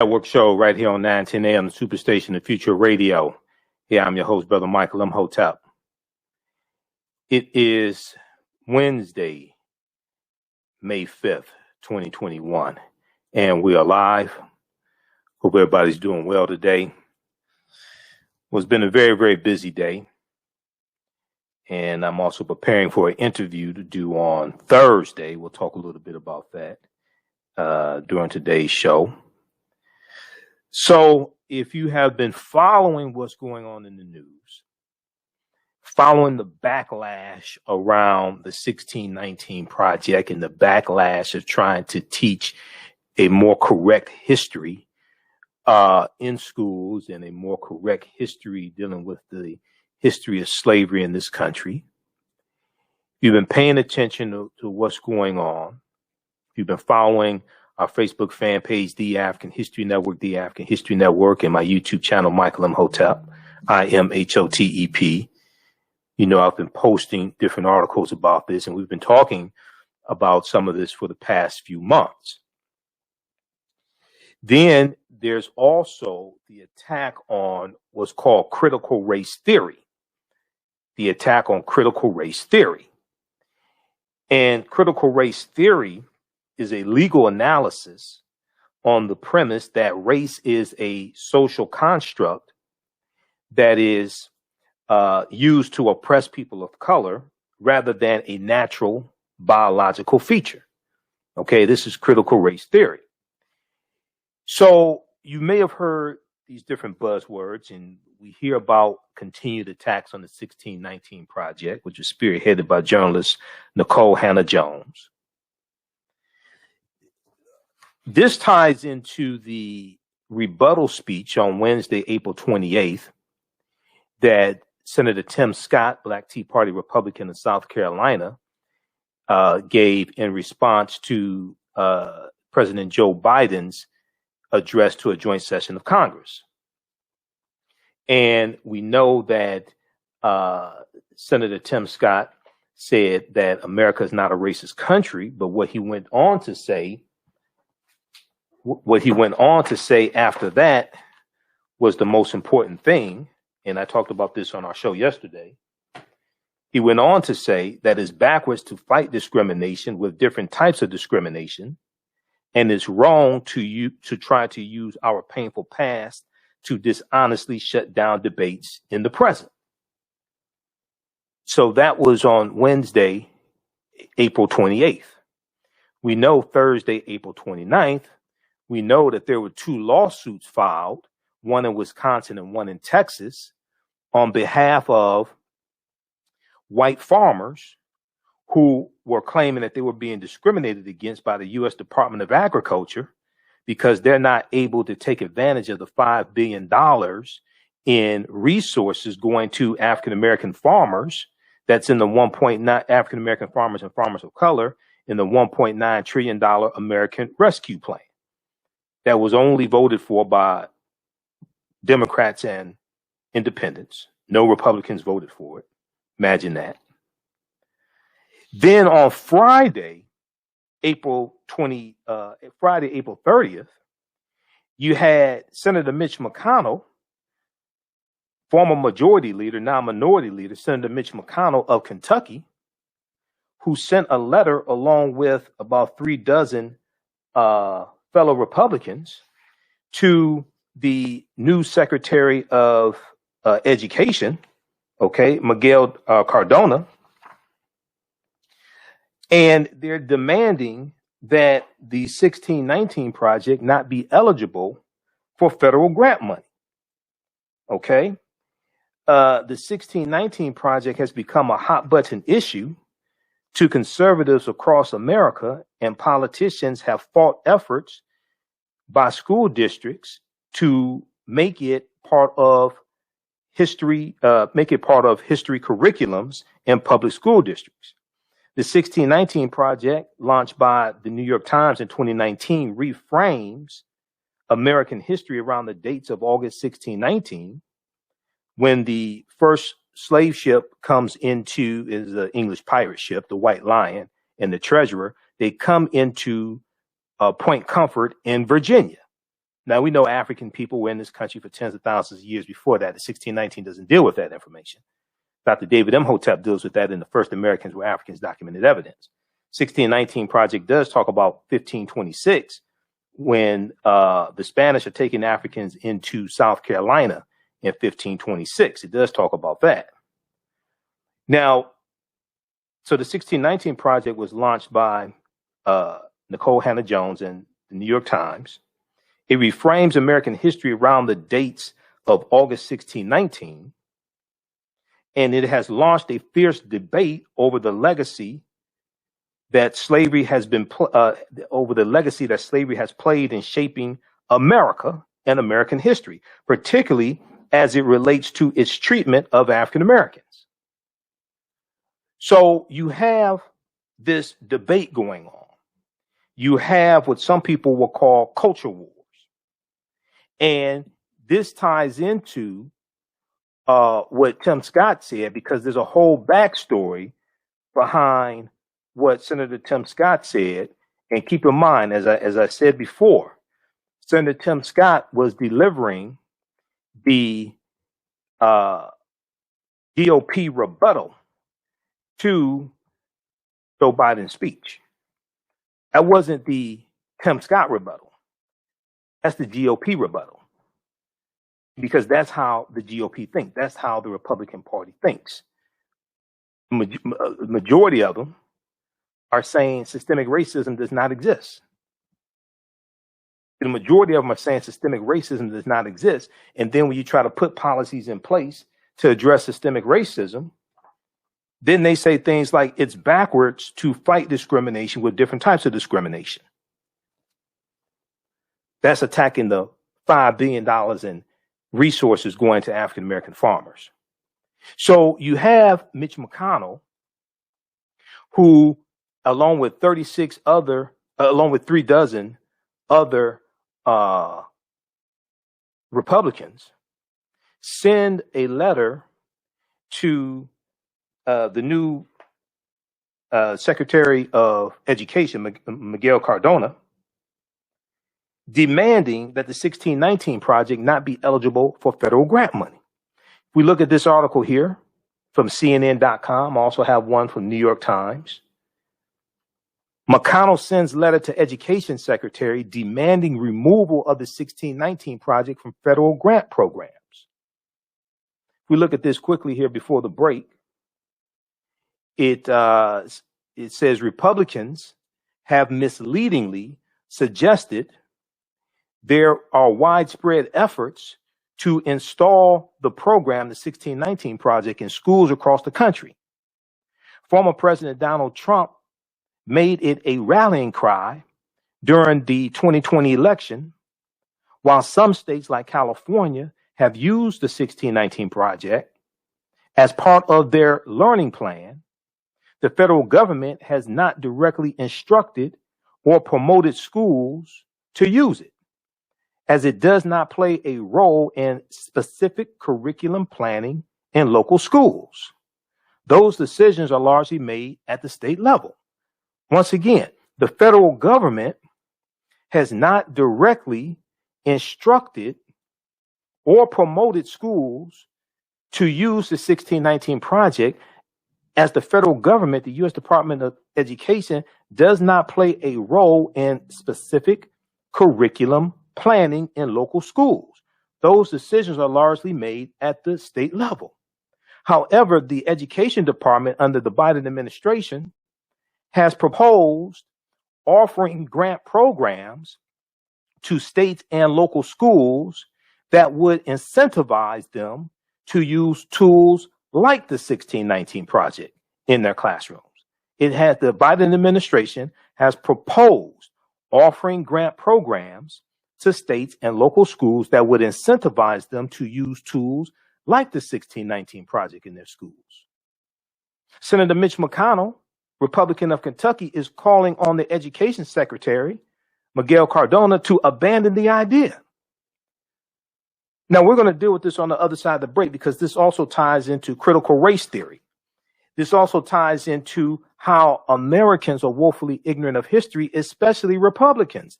Network show right here on 910 AM, the Superstation of Future Radio. Yeah, I'm your host, Brother Michael Imhotep. It is Wednesday, May 5th, 2021, and we are live. Hope everybody's doing well today. Well, it's been a very, very busy day, and I'm also preparing for an interview to do on Thursday. We'll talk a little bit about that during today's show. So if you have been following what's going on in the news, following the backlash around the 1619 Project and the backlash of trying to teach a more correct history in schools and a more correct history dealing with the history of slavery in this country, you've been paying attention to what's going on. You've been following our Facebook fan page, The African History Network, The African History Network, and my YouTube channel, Michael Imhotep, IMHOTEP. You know, I've been posting different articles about this, and we've been talking about some of this for the past few months. Then there's also the attack on what's called critical race theory. The attack on critical race theory. And critical race theory is a legal analysis on the premise that race is a social construct that is used to oppress people of color rather than a natural biological feature. Okay, this is critical race theory. So you may have heard these different buzzwords, and we hear about continued attacks on the 1619 Project, which was spearheaded by journalist Nikole Hannah Jones. This ties into the rebuttal speech on Wednesday, April 28th, that Senator Tim Scott, Black Tea Party Republican of South Carolina, gave in response to President Joe Biden's address to a joint session of Congress. And we know that Senator Tim Scott said that America is not a racist country, but what he went on to say after that was the most important thing, and I talked about this on our show yesterday. He went on to say that it's backwards to fight discrimination with different types of discrimination, and it's wrong to try to use our painful past to dishonestly shut down debates in the present. So that was on Wednesday, April 28th. We know Thursday, April 29th, we know that there were two lawsuits filed, one in Wisconsin and one in Texas, on behalf of white farmers who were claiming that they were being discriminated against by the U.S. Department of Agriculture because they're not able to take advantage of the $5 billion in resources going to African-American farmers. That's in the $1.9 African-American farmers and farmers of color in the $1.9 trillion American Rescue Plan. That was only voted for by Democrats and independents. No Republicans voted for it. Imagine that. Then on Friday, April 30th, you had Senator Mitch McConnell, former majority leader, now minority leader, Senator Mitch McConnell of Kentucky, who sent a letter along with about 36 fellow Republicans to the new Secretary of Education, Miguel Cardona, and they're demanding that the 1619 Project not be eligible for federal grant money. The 1619 Project has become a hot button issue to conservatives across America, and politicians have fought efforts by school districts to make it part of history curriculums in public school districts. The 1619 Project, launched by the New York Times in 2019, reframes American history around the dates of August 1619, when the first slave ship comes into, is the English pirate ship, the White Lion, and the treasurer. They come into Point Comfort in Virginia. Now, we know African people were in this country for tens of thousands of years before that. The 1619 doesn't deal with that information. Dr. David Imhotep deals with that in The First Americans Were Africans, Documented Evidence. 1619 project does talk about 1526, when the Spanish are taking Africans into South Carolina in 1526. It does talk about that. Now, so the 1619 project was launched by Nikole Hannah Jones and the New York Times. It reframes American history around the dates of August 1619, and it has launched a fierce debate over the legacy that slavery has played in shaping America and American history, particularly as it relates to its treatment of African Americans. So you have this debate going on. You have what some people will call culture wars. And this ties into what Tim Scott said, because there's a whole backstory behind what Senator Tim Scott said. And keep in mind, as I said before, Senator Tim Scott was delivering the GOP rebuttal to Joe Biden's speech. That wasn't the Tim Scott rebuttal. That's the GOP rebuttal. Because that's how the GOP thinks. That's how the Republican Party thinks. Majority of them are saying systemic racism does not exist. The majority of them are saying systemic racism does not exist. And then when you try to put policies in place to address systemic racism, then they say things like it's backwards to fight discrimination with different types of discrimination. That's attacking the $5 billion in resources going to African American farmers. So you have Mitch McConnell, who, along with 3 dozen other Republicans, send a letter to the new Secretary of Education, Miguel Cardona, demanding that the 1619 project not be eligible for federal grant money. If we look at this article here from CNN.com, I also have one from New York Times. McConnell sends letter to Education Secretary demanding removal of the 1619 project from federal grant programs. If we look at this quickly here before the break, it says Republicans have misleadingly suggested there are widespread efforts to install the program, the 1619 project, in schools across the country. Former President Donald Trump made it a rallying cry during the 2020 election, while some states like California have used the 1619 project as part of their learning plan. The federal government has not directly instructed or promoted schools to use it, as it does not play a role in specific curriculum planning in local schools. Those decisions are largely made at the state level. Once again, the federal government has not directly instructed or promoted schools to use the 1619 project, as the federal government, the U.S. Department of Education, does not play a role in specific curriculum planning in local schools. Those decisions are largely made at the state level. However, the Education Department under the Biden administration has proposed offering grant programs to states and local schools that would incentivize them to use tools like the 1619 project in their classrooms. The Biden administration has proposed offering grant programs to states and local schools that would incentivize them to use tools like the 1619 project in their schools. Senator Mitch McConnell, Republican of Kentucky, is calling on the Education Secretary, Miguel Cardona, to abandon the idea. Now, we're going to deal with this on the other side of the break, because this also ties into critical race theory. This also ties into how Americans are woefully ignorant of history, especially Republicans.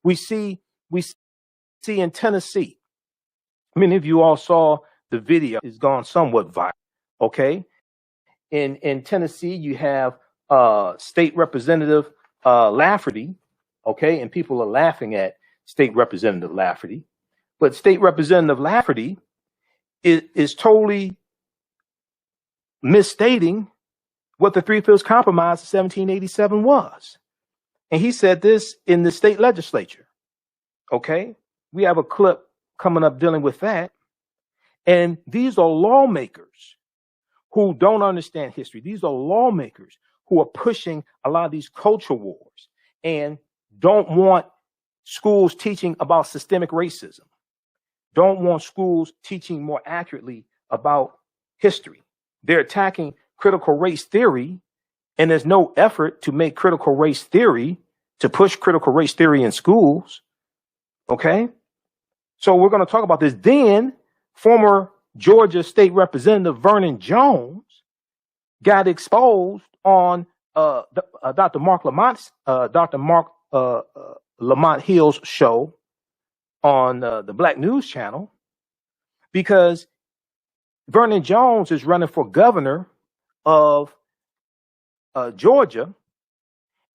We see we see in Tennessee. Many of you all saw the video. It's gone somewhat viral. Okay. In Tennessee, you have State Representative Lafferty. Okay. And people are laughing at State Representative Lafferty. But State Representative Lafferty is totally misstating what the Three-Fifths Compromise of 1787 was. And he said this in the state legislature. Okay. We have a clip coming up dealing with that. And these are lawmakers who don't understand history. These are lawmakers who are pushing a lot of these culture wars and don't want schools teaching about systemic racism, don't want schools teaching more accurately about history. They're attacking critical race theory, and there's no effort to make critical race theory, to push critical race theory in schools. Okay? So we're going to talk about this. Then former Georgia State Representative Vernon Jones got exposed on Dr. Marc Lamont Hill's show on the Black News Channel, because Vernon Jones is running for governor of Georgia,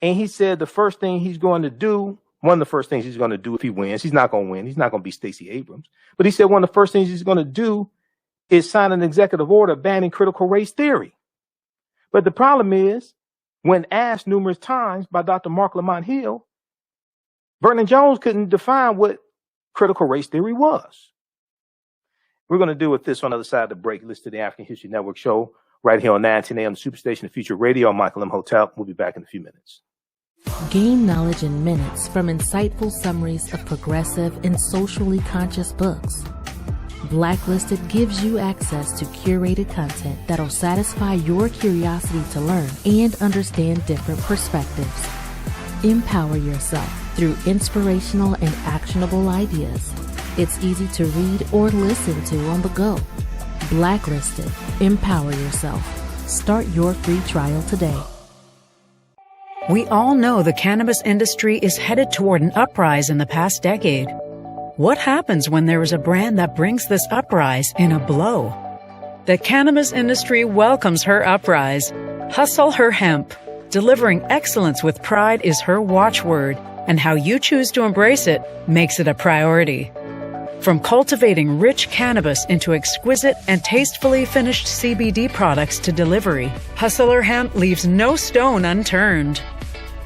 and he said the first thing he's going to do, one of the first things he's going to do if he wins, he's not going to win, he's not going to be Stacey Abrams, but he said one of the first things he's going to do is sign an executive order banning critical race theory. But the problem is, when asked numerous times by Dr. Marc Lamont Hill, Vernon Jones couldn't define what critical race theory was. We're going to deal with this on the other side of the break. Listen to the African History Network show right here on 910 AM, the Superstation of Future Radio. I'm Michael Imhotep. We'll be back in a few minutes. Gain knowledge in minutes from insightful summaries of progressive and socially conscious books. Blacklisted gives you access to curated content that'll satisfy your curiosity to learn and understand different perspectives. Empower yourself through inspirational and actionable ideas. It's easy to read or listen to on the go. Blacklisted. Empower yourself. Start your free trial today. We all know the cannabis industry is headed toward an uprise in the past decade. What happens when there is a brand that brings this uprise in a blow? The cannabis industry welcomes her uprise. Hustle her hemp. Delivering excellence with pride is her watchword, and how you choose to embrace it makes it a priority. From cultivating rich cannabis into exquisite and tastefully finished CBD products to delivery, Hustle Her Hemp leaves no stone unturned.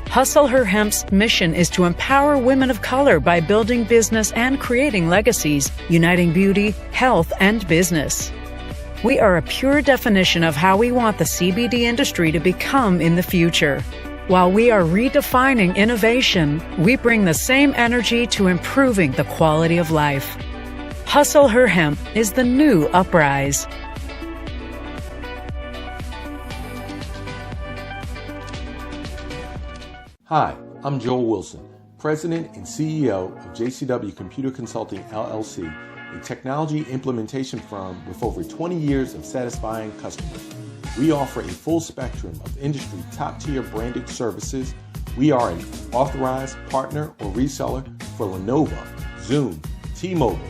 Hustle Her Hemp's mission is to empower women of color by building business and creating legacies, uniting beauty, health, and business. We are a pure definition of how we want the CBD industry to become in the future. While we are redefining innovation, we bring the same energy to improving the quality of life. Hustle Her Hemp is the new uprise. Hi, I'm Joel Wilson, President and CEO of JCW Computer Consulting, LLC, a technology implementation firm with over 20 years of satisfying customers. We offer a full spectrum of industry top-tier branded services. We are an authorized partner or reseller for Lenovo, Zoom, T-Mobile,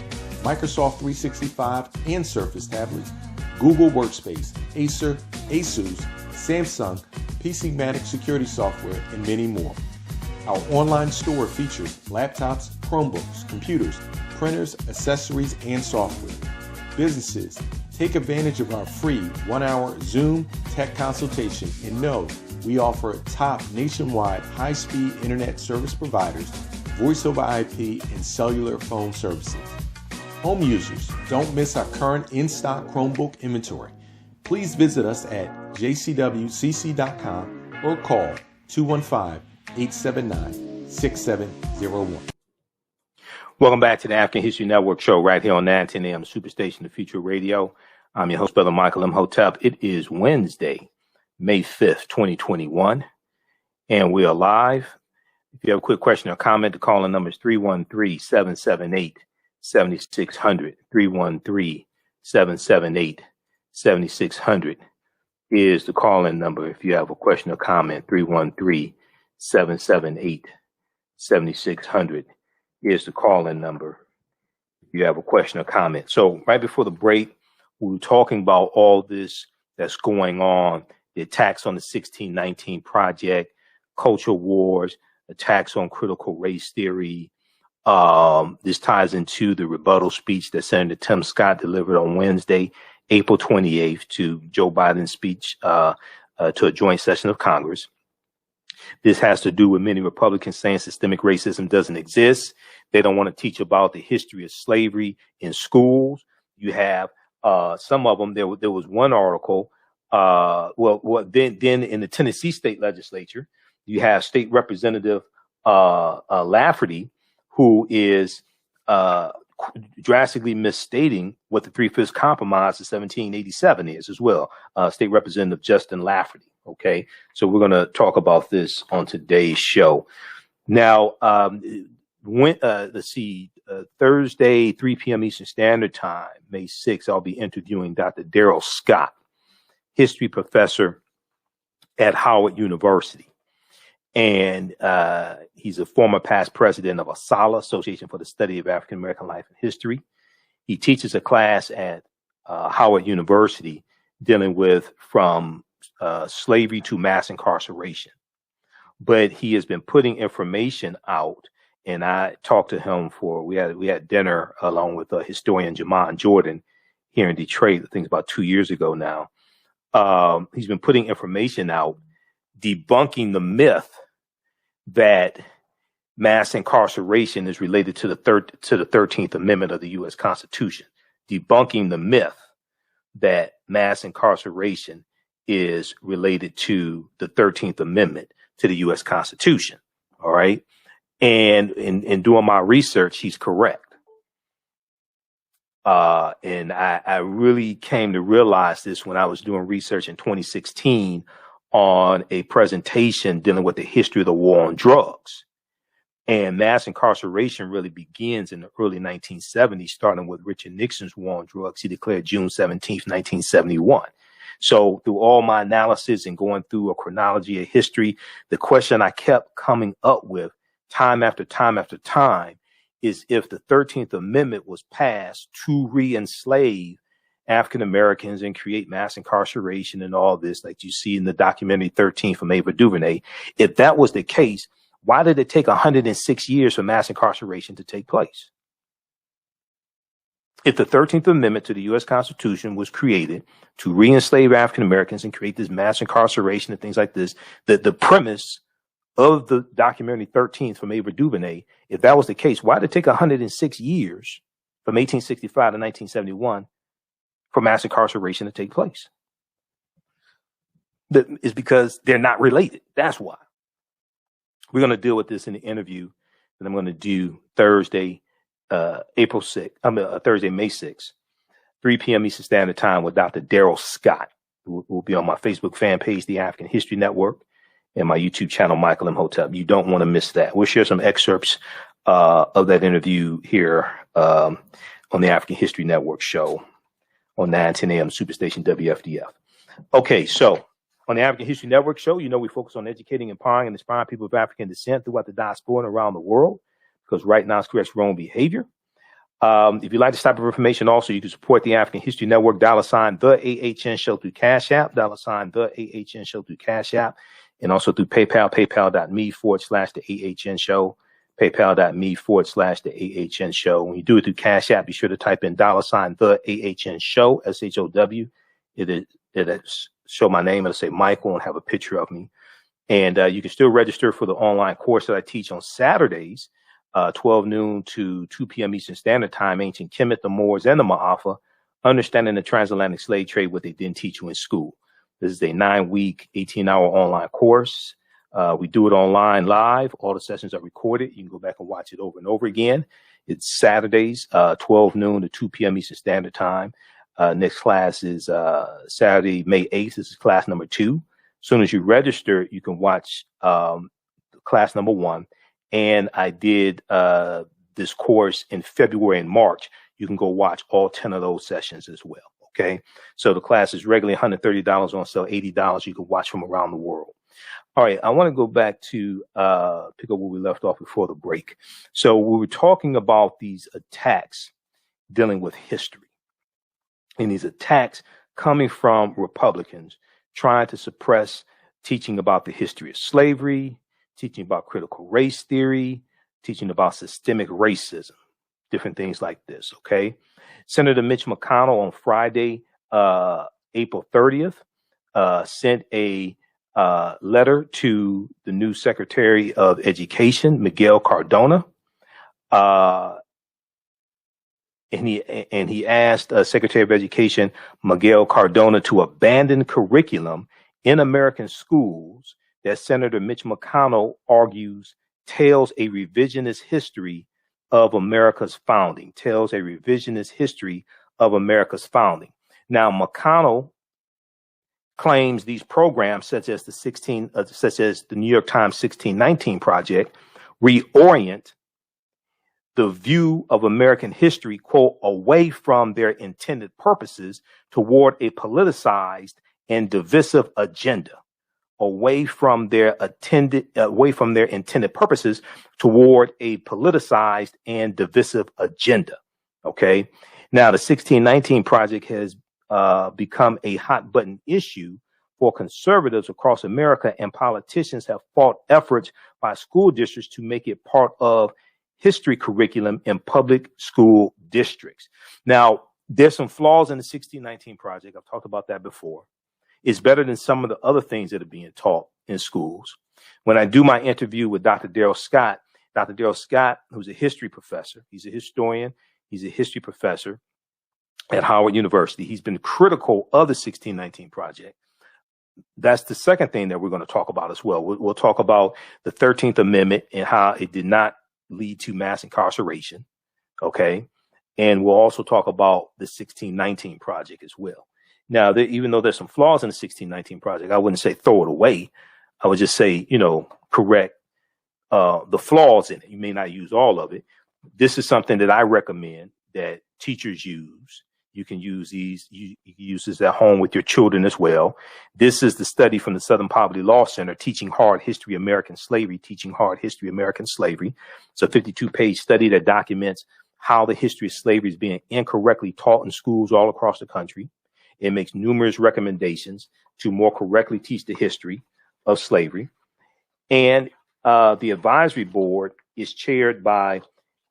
Microsoft 365 and Surface tablets, Google Workspace, Acer, Asus, Samsung, PCmatic security software, and many more. Our online store features laptops, Chromebooks, computers, printers, accessories, and software. Businesses, take advantage of our free 1-hour Zoom tech consultation and know we offer top nationwide high-speed internet service providers, voice over IP, and cellular phone services. Home users, don't miss our current in-stock Chromebook inventory. Please visit us at jcwcc.com or call 215-879-6701. Welcome back to the African History Network show right here on 910 AM, Superstation of Future Radio. I'm your host, Brother Michael Imhotep. It is Wednesday, May 5th, 2021, and we are live. If you have a quick question or comment, the call-in number is 313-778-7600. 313-778-7600 is the call-in number. If you have a question or comment, 313-778-7600 is the call-in number if you have a question or comment. So right before the break, we were talking about all this that's going on, the attacks on the 1619 Project, culture wars, attacks on critical race theory. This ties into the rebuttal speech that Senator Tim Scott delivered on Wednesday, April 28th, to Joe Biden's speech to a joint session of Congress. This has to do with many Republicans saying systemic racism doesn't exist. They don't want to teach about the history of slavery in schools. You have some of them. There was one article. Then in the Tennessee state legislature, you have State Representative Lafferty, who is drastically misstating what the 3/5 compromise of 1787 is as well. State Representative Justin Lafferty. Okay, so we're going to talk about this on today's show. Now, Thursday, 3 p.m. Eastern Standard Time, May 6th, I'll be interviewing Dr. Daryl Scott, history professor at Howard University. And he's a former past president of ASALH, Association for the Study of African American Life and History. He teaches a class at Howard University dealing with from slavery to mass incarceration. But he has been putting information out, and I talked to him we had dinner along with historian Jamon Jordan here in Detroit, I think it's about 2 years ago now. He's been putting information out debunking the myth that mass incarceration is related to the 13th Amendment of the U.S. Constitution, debunking the myth that mass incarceration is related to the 13th Amendment to the U.S. Constitution. All right. And in doing my research, he's correct. And I really came to realize this when I was doing research in 2016 on a presentation dealing with the history of the war on drugs. And mass incarceration really begins in the early 1970s, starting with Richard Nixon's war on drugs. He declared June 17th, 1971. So through all my analysis and going through a chronology of history, the question I kept coming up with time after time after time is if the 13th Amendment was passed to re-enslave African Americans and create mass incarceration and all this, like you see in the documentary 13 from Ava DuVernay, if that was the case, why did it take 106 years for mass incarceration to take place? If the 13th Amendment to the U.S. Constitution was created to re-enslave African Americans and create this mass incarceration and things like this, the premise of the documentary 13 from Ava DuVernay, if that was the case, why did it take 106 years from 1865 to 1971 for mass incarceration to take place? It's because they're not related. That's why. We're going to deal with this in the interview that I'm going to do Thursday, May 6th, 3 p.m. Eastern Standard Time with Dr. Daryl Scott, who will be on my Facebook fan page, The African History Network, and my YouTube channel, Michael Imhotep. You don't want to miss that. We'll share some excerpts of that interview here on the African History Network show on 9:10 a.m. Superstation WFDF. Okay, so on the African History Network show, we focus on educating, empowering, and inspiring people of African descent throughout the diaspora and around the world, because right now it's corrects wrong behavior. If you'd like this type of information, also, you can support the African History Network, $, the AHN Show through Cash App, $, the AHN Show through Cash App, and also through PayPal, paypal.me/the AHN Show, paypal.me/the AHN Show. When you do it through Cash App, be sure to type in $, the AHN Show, SHOW. It'll show my name. It'll say Michael and have a picture of me. And you can still register for the online course that I teach on Saturdays, 12 noon to 2 p.m. Eastern Standard Time, Ancient Kemet, the Moors, and the Maafa, Understanding the Transatlantic Slave Trade, what they didn't teach you in school. This is a 9-week, 18-hour online course. We do it online live. All the sessions are recorded. You can go back and watch it over and over again. It's Saturdays, 12 noon to 2 p.m. Eastern Standard Time. Next class is Saturday, May 8th. This is class number 2. As soon as you register, you can watch class number 1. And I did this course in February and March. You can go watch all 10 of those sessions as well. Okay. So the class is regularly $130 on sale, $80. You can watch from around the world. All right, I want to go back to pick up where we left off before the break. So we were talking about these attacks dealing with history, and these attacks coming from Republicans trying to suppress teaching about the history of slavery, teaching about critical race theory, teaching about systemic racism, different things like this, okay? Senator Mitch McConnell on Friday, April 30th, sent a letter to the new Secretary of Education, Miguel Cardona, and he asked Secretary of Education Miguel Cardona to abandon curriculum in American schools that Senator Mitch McConnell argues tells a revisionist history of America's founding, tells a revisionist history of America's founding. Now, McConnell claims these programs, such as the New York Times 1619 Project, reorient the view of American history, quote, away from their intended purposes toward a politicized and divisive agenda, away from their intended purposes toward a politicized and divisive agenda. Okay. Now, the 1619 Project has become a hot button issue for conservatives across America, and politicians have fought efforts by school districts to make it part of history curriculum in public school districts. Now, there's some flaws in the 1619 Project. I've talked about that before. It's better than some of the other things that are being taught in schools. When I do my interview with Dr. Darrell Scott, who's a history professor, he's a historian, he's a history professor at Howard University. He's been critical of the 1619 Project. That's the second thing that we're going to talk about as well. We'll talk about the 13th Amendment and how it did not lead to mass incarceration. Okay. And we'll also talk about the 1619 Project as well. Now, even though there's some flaws in the 1619 Project, I wouldn't say throw it away. I would just say, correct the flaws in it. You may not use all of it. This is something that I recommend that teachers use. You can use these. You can use this at home with your children as well. This is the study from the Southern Poverty Law Center, Teaching Hard History American Slavery, Teaching Hard History American Slavery. It's a 52-page study that documents how the history of slavery is being incorrectly taught in schools all across the country. It makes numerous recommendations to more correctly teach the history of slavery. And the advisory board is chaired by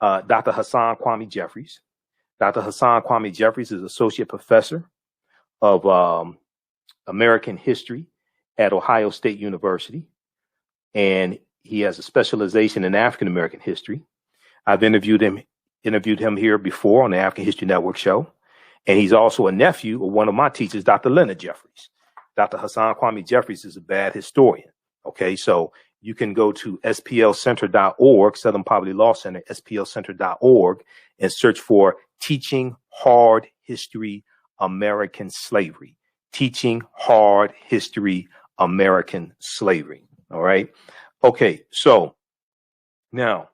Dr. Hassan Kwame Jeffries. Dr. Hassan Kwame Jeffries is associate professor of American history at Ohio State University, and he has a specialization in African American history. I've interviewed him here before on the African History Network show. And he's also a nephew of one of my teachers, Dr. Leonard Jeffries. Dr. Hassan Kwame Jeffries is a bad historian. Okay, so you can go to splcenter.org, Southern Poverty Law Center, splcenter.org, and search for Teaching Hard History American Slavery. Teaching Hard History American Slavery. All right. Okay, so now,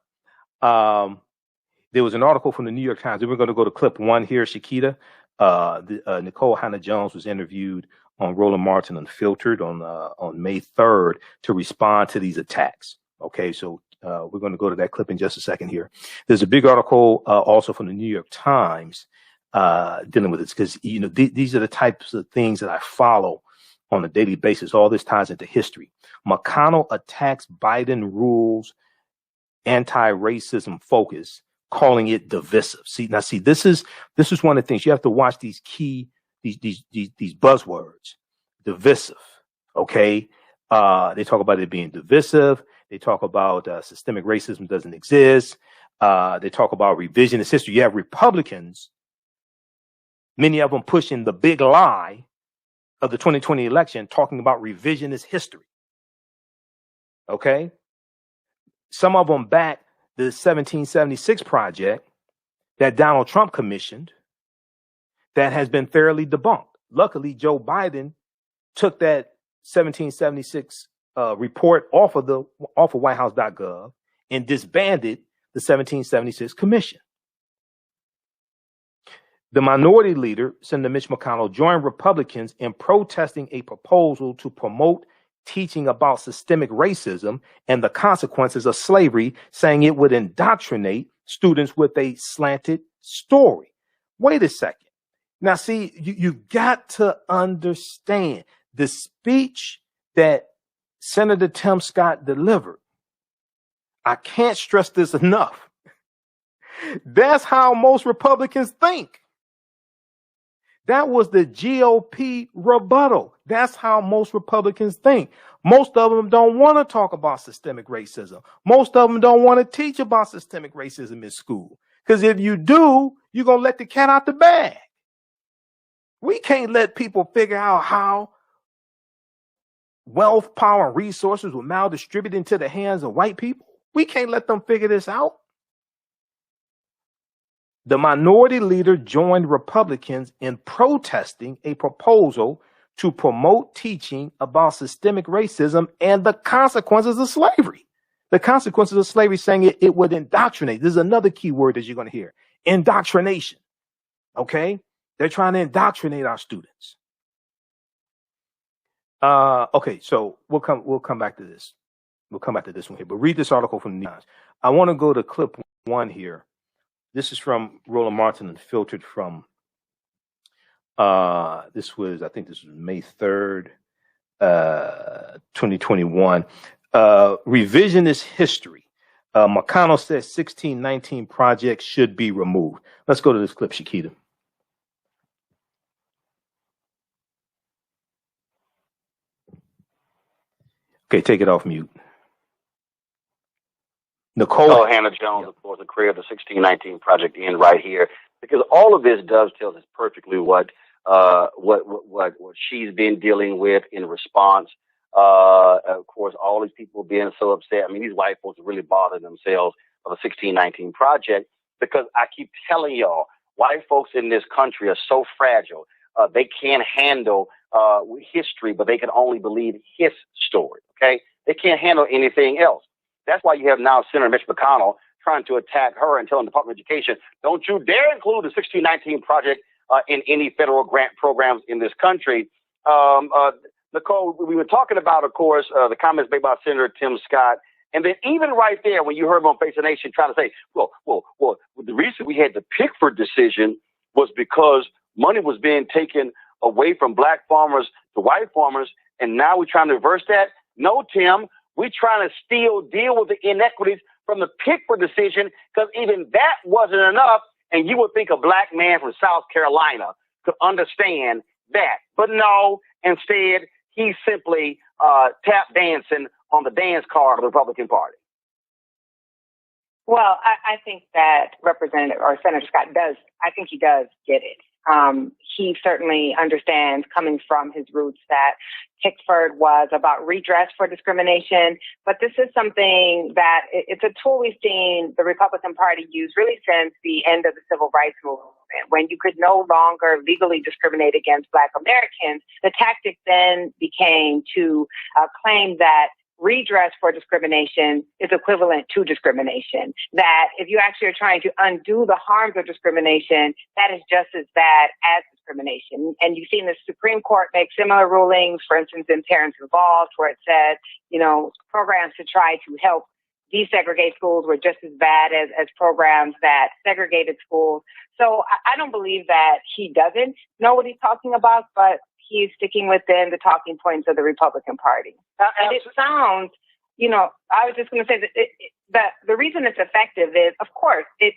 there was an article from the New York Times. We're going to go to clip one here, Shakita. Nikole Hannah Jones was interviewed on Roland Martin Unfiltered on May 3rd to respond to these attacks. Okay, so we're going to go to that clip in just a second here. There's a big article also from the New York Times dealing with this because, these are the types of things that I follow on a daily basis. All this ties into history. McConnell attacks Biden rules anti-racism focus, calling it divisive. This is one of the things you have to watch. These buzzwords, divisive. Okay, they talk about it being divisive. They talk about systemic racism doesn't exist. They talk about revisionist history. You have Republicans, many of them pushing the big lie of the 2020 election, talking about revisionist history. Okay, some of them back the 1776 Project that Donald Trump commissioned that has been thoroughly debunked. Luckily, Joe Biden took that 1776 report off of whitehouse.gov and disbanded the 1776 commission. The minority leader, Senator Mitch McConnell, joined Republicans in protesting a proposal to promote teaching about systemic racism and the consequences of slavery, saying it would indoctrinate students with a slanted story. Wait a second. Now, see, you've got to understand the speech that Senator Tim Scott delivered. I can't stress this enough. That's how most Republicans think. That was the GOP rebuttal. That's how most Republicans think. Most of them don't want to talk about systemic racism. Most of them don't want to teach about systemic racism in school. Because if you do, you're going to let the cat out the bag. We can't let people figure out how wealth, power, and resources were maldistributed into the hands of white people. We can't let them figure this out. The minority leader joined Republicans in protesting a proposal to promote teaching about systemic racism and the consequences of slavery. The consequences of slavery, saying it would indoctrinate. This is another key word that you're going to hear. Indoctrination. Okay? They're trying to indoctrinate our students. Okay, so we'll come back to this. We'll come back to this one here. But read this article from the New York Times. I want to go to clip 1 here. This is from Roland Martin and filtered from, this was May 3rd, 2021. Revisionist history. McConnell says 1619 project should be removed. Let's go to this clip, Shakita. Okay, take it off mute. Nikole Hannah Jones, of course, the creator of the 1619 Project, in right here, because all of this dovetails us perfectly what she's been dealing with in response. Of course, all these people being so upset. I mean, these white folks are really bothering themselves of the 1619 Project, because I keep telling y'all, white folks in this country are so fragile. They can't handle history, but they can only believe his story. Okay, they can't handle anything else. That's why you have now Senator Mitch McConnell trying to attack her and telling the Department of Education, don't you dare include the 1619 Project in any federal grant programs in this country. Nikole, we were talking about, of course, the comments made by Senator Tim Scott. And then even right there, when you heard him on Face the Nation trying to say, well, the reason we had the Pickford decision was because money was being taken away from black farmers to white farmers, and now we're trying to reverse that. No, Tim. We're trying to still deal with the inequities from the Pickford decision, because even that wasn't enough. And you would think a black man from South Carolina could understand that. But no, instead, he's simply tap dancing on the dance card of the Republican Party. Well, I think that Representative or Senator Scott does. I think he does get it. He certainly understands, coming from his roots, that Pickford was about redress for discrimination. But this is something that it's a tool we've seen the Republican Party use really since the end of the Civil Rights Movement, when you could no longer legally discriminate against Black Americans. The tactic then became to claim that redress for discrimination is equivalent to discrimination. That if you actually are trying to undo the harms of discrimination, that is just as bad as discrimination. And you've seen the Supreme Court make similar rulings, for instance, in Parents Involved, where it said, programs to try to help desegregate schools were just as bad as programs that segregated schools. So I don't believe that he doesn't know what he's talking about, but he's sticking within the talking points of the Republican Party. And it sounds, I was just going to say that the reason it's effective is, of course, it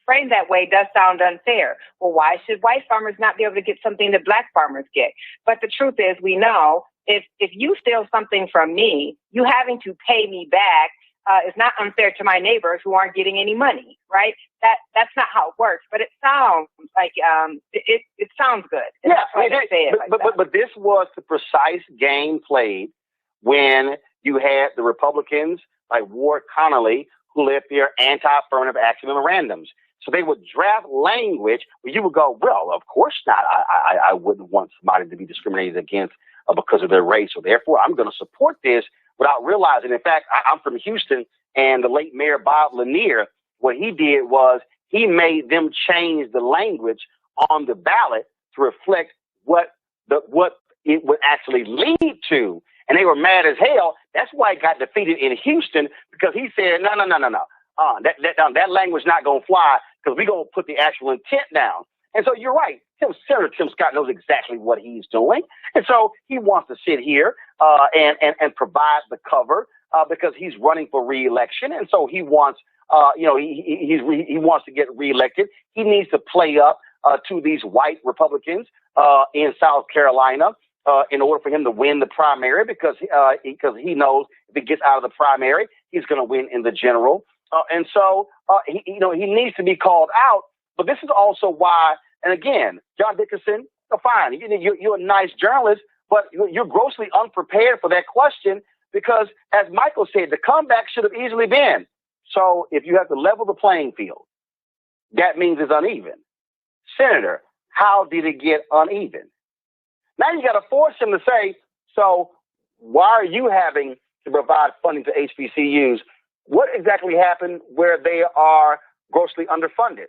framed that way does sound unfair. Well, why should white farmers not be able to get something that black farmers get? But the truth is, we know if you steal something from me, you having to pay me back is not unfair to my neighbors who aren't getting any money, right? That's not how it works, but it sounds like it sounds good. And that's why they say it but this was the precise game played when you had the Republicans like Ward Connolly, who led their anti-affirmative action memorandums. So they would draft language where you would go, well, of course not. I wouldn't want somebody to be discriminated against because of their race. So therefore, I'm going to support this without realizing. In fact, I'm from Houston, and the late Mayor Bob Lanier, what he did was he made them change the language on the ballot to reflect what it would actually lead to. and they were mad as hell. That's why he got defeated in Houston, because he said, no. That language not going to fly, because we're going to put the actual intent down. And so you're right. Senator Tim Scott knows exactly what he's doing. And so he wants to sit here and provide the cover because he's running for re-election. And so he wants, he wants to get reelected. He needs to play up to these white Republicans in South Carolina in order for him to win the primary, because he knows if he gets out of the primary, he's going to win in the general. And so he needs to be called out. But this is also why, and again, John Dickerson, fine, you're a nice journalist, but you're grossly unprepared for that question, because, as Michael said, the comeback should have easily been. So if you have to level the playing field, that means it's uneven. Senator, how did it get uneven? Now you got to force him to say, so why are you having to provide funding to HBCUs? What exactly happened where they are grossly underfunded?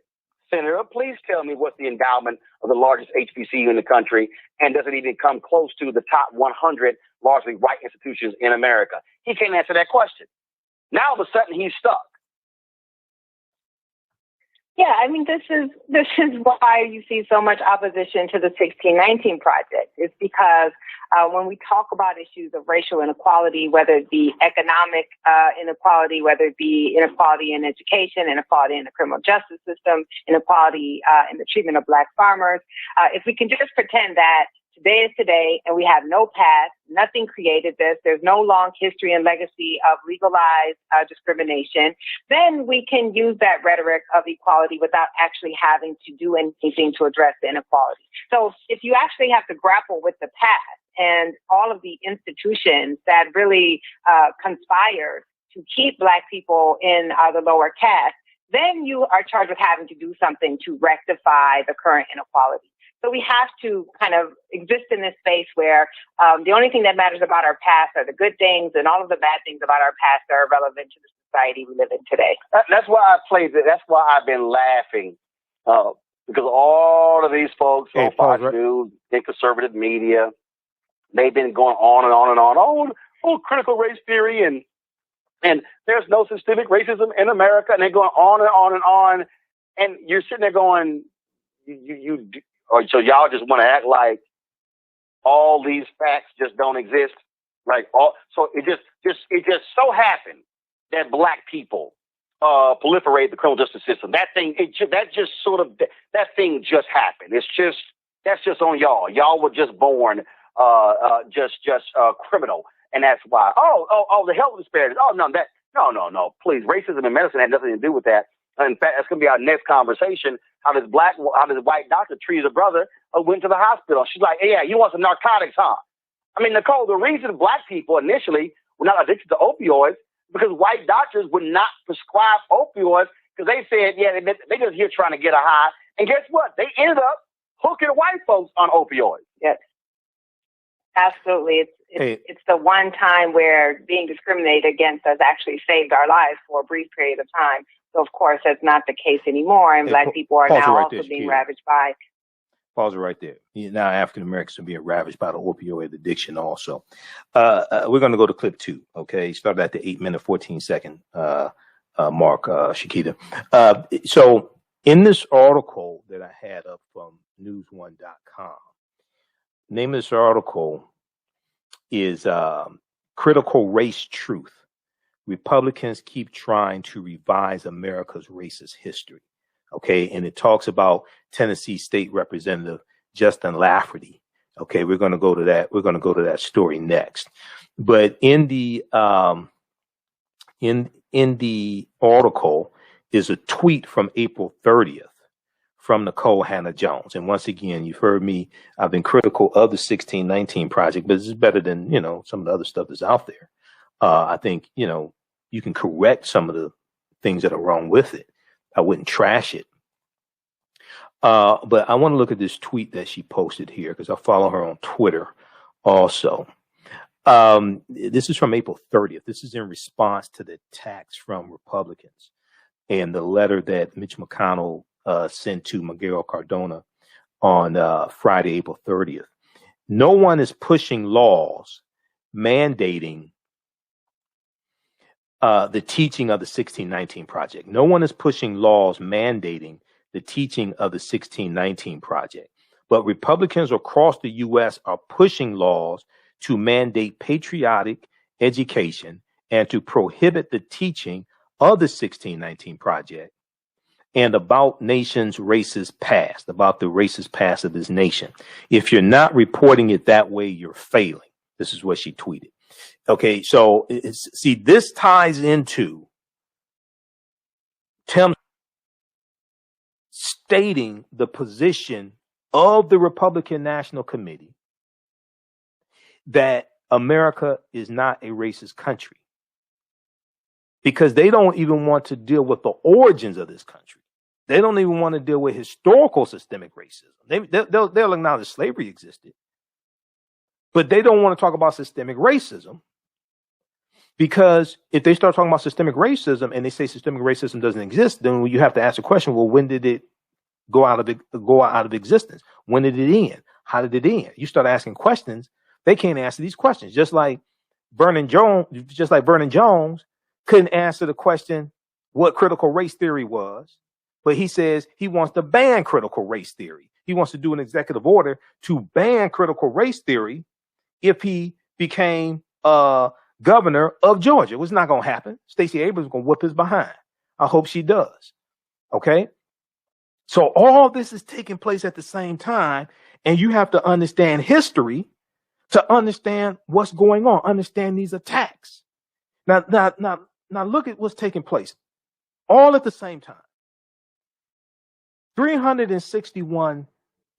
Senator, please tell me what's the endowment of the largest HBCU in the country, and does it even come close to the top 100 largely white institutions in America? He can't answer that question. Now all of a sudden he's stuck. Yeah, I mean, this is why you see so much opposition to the 1619 Project. It's because when we talk about issues of racial inequality, whether it be economic inequality, whether it be inequality in education, inequality in the criminal justice system, inequality in the treatment of Black farmers, if we can just pretend that today is today and we have no past, nothing created this, there's no long history and legacy of legalized discrimination, then we can use that rhetoric of equality without actually having to do anything to address the inequality. So if you actually have to grapple with the past and all of the institutions that really conspire to keep Black people in the lower caste, then you are charged with having to do something to rectify the current inequality. So we have to kind of exist in this space where the only thing that matters about our past are the good things, and all of the bad things about our past are relevant to the society we live in today. That's why I played it. That's why I've been laughing, because all of these folks on Fox News and conservative media, they've been going on and on and on. Oh, critical race theory, and there's no systemic racism in America, and they're going on and on and on. And you're sitting there going, so y'all just want to act like all these facts just don't exist, so it just so happened that Black people proliferate the criminal justice system. That thing just happened. That's just on y'all. Y'all were just born criminal, and that's why. Oh, the health disparities. Oh no, please, racism in medicine had nothing to do with that. In fact, that's going to be our next conversation. How this white doctor treated a brother who went to the hospital. She's like, hey, yeah, you want some narcotics, huh? I mean, Nikole, the reason Black people initially were not addicted to opioids because white doctors would not prescribe opioids because they said, yeah, they just here trying to get a high. And guess what? They ended up hooking white folks on opioids. Yes, absolutely. It's the one time where being discriminated against has actually saved our lives for a brief period of time. So, of course, that's not the case anymore, and Black people are now also being ravaged by. Pause it right there. Now African Americans are being ravaged by the opioid addiction also. We're going to go to clip 2, okay? Started at the 8-minute, 14-second mark, Shakita. So in this article that I had up from news1.com, name of this article is Critical Race Truth. Republicans keep trying to revise America's racist history. Okay. And it talks about Tennessee State Representative Justin Lafferty. Okay. We're going to go to that. We're going to go to that story next. But in the article is a tweet from April 30th from Nikole Hannah Jones. And once again, you've heard me. I've been critical of the 1619 Project, but this is better than, some of the other stuff that's out there. I think, you can correct some of the things that are wrong with it. I wouldn't trash it. But I want to look at this tweet that she posted here because I follow her on Twitter also. This is from April 30th. This is in response to the attacks from Republicans and the letter that Mitch McConnell sent to Miguel Cardona on Friday, April 30th. No one is pushing laws mandating the teaching of the 1619 Project. No one is pushing laws mandating the teaching of the 1619 Project. But Republicans across the U.S. are pushing laws to mandate patriotic education and to prohibit the teaching of the 1619 Project and about nation's racist past, about the racist past of this nation. If you're not reporting it that way, you're failing. This is what she tweeted. Okay, so see, this ties into Tim stating the position of the Republican National Committee that America is not a racist country, because they don't even want to deal with the origins of this country. They don't even want to deal with historical systemic racism. They'll acknowledge slavery existed, but they don't want to talk about systemic racism, because if they start talking about systemic racism and they say systemic racism doesn't exist, then you have to ask the question, well, when did it go out of existence? When did it end? How did it end? You start asking questions, they can't answer these questions. Just like Vernon Jones couldn't answer the question what critical race theory was, but he says he wants to ban critical race theory. He wants to do an executive order to ban critical race theory if he became governor of Georgia. It was not going to happen. Stacey Abrams is going to whip his behind. I hope she does. Okay. So all this is taking place at the same time, and you have to understand history to understand what's going on, understand these attacks. Now look at what's taking place all at the same time. 361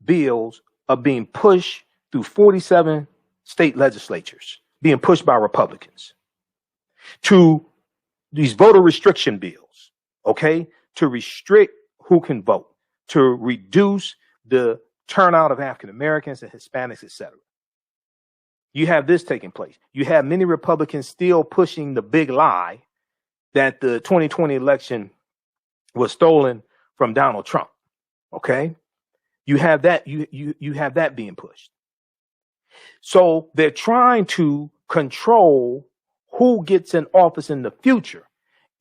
bills are being pushed through 47 state legislatures, being pushed by Republicans, to these voter restriction bills, okay, to restrict who can vote, to reduce the turnout of African Americans and Hispanics, etc. You have this taking place. You have many Republicans still pushing the big lie that the 2020 election was stolen from Donald Trump. Okay, you have that. You have that being pushed. So they're trying to control who gets in office in the future,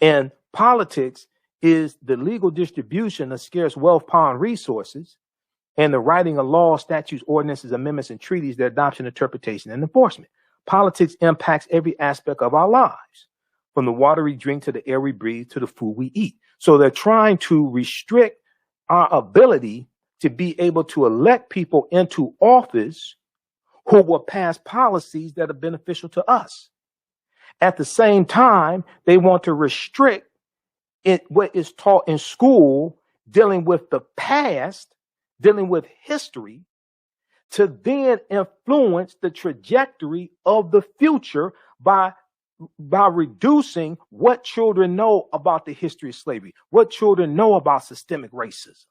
and politics is the legal distribution of scarce wealth, power, and resources, and the writing of laws, statutes, ordinances, amendments, and treaties, their adoption, interpretation, and enforcement. Politics impacts every aspect of our lives, from the water we drink to the air we breathe to the food we eat. So they're trying to restrict our ability to be able to elect people into office who will pass policies that are beneficial to us. At the same time, they want to restrict what is taught in school, dealing with the past, dealing with history, to then influence the trajectory of the future by reducing what children know about the history of slavery, what children know about systemic racism.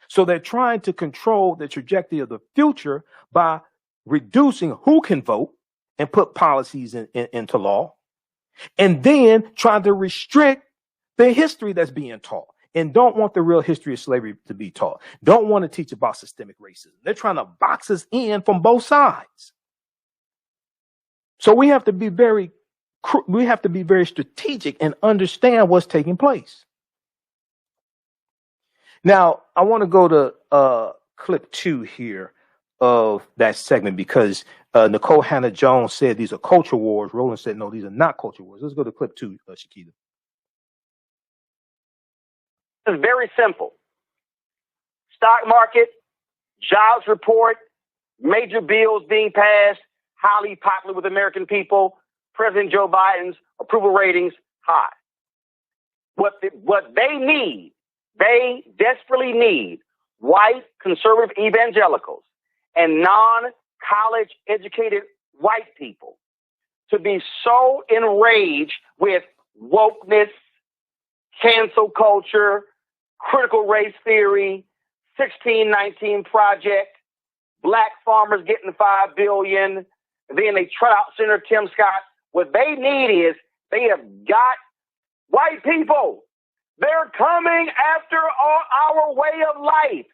So they're trying to control the trajectory of the future by reducing who can vote and put policies into law, and then trying to restrict the history that's being taught, and don't want the real history of slavery to be taught. Don't want to teach about systemic racism. They're trying to box us in from both sides. So we have to be very strategic and understand what's taking place. Now, I want to go to clip 2 here of that segment, because Nikole Hannah Jones said these are culture wars. Roland said, no, these are not culture wars. Let's go to clip 2, Shakita. It's very simple. Stock market, jobs report, major bills being passed, highly popular with American people, President Joe Biden's approval ratings high. What they need, they desperately need white conservative evangelicals and non-college educated white people to be so enraged with wokeness, cancel culture, critical race theory, 1619 Project, black farmers getting $5 billion, and then they trot out Senator Tim Scott. What they need is they have got white people. They're coming after our way of life.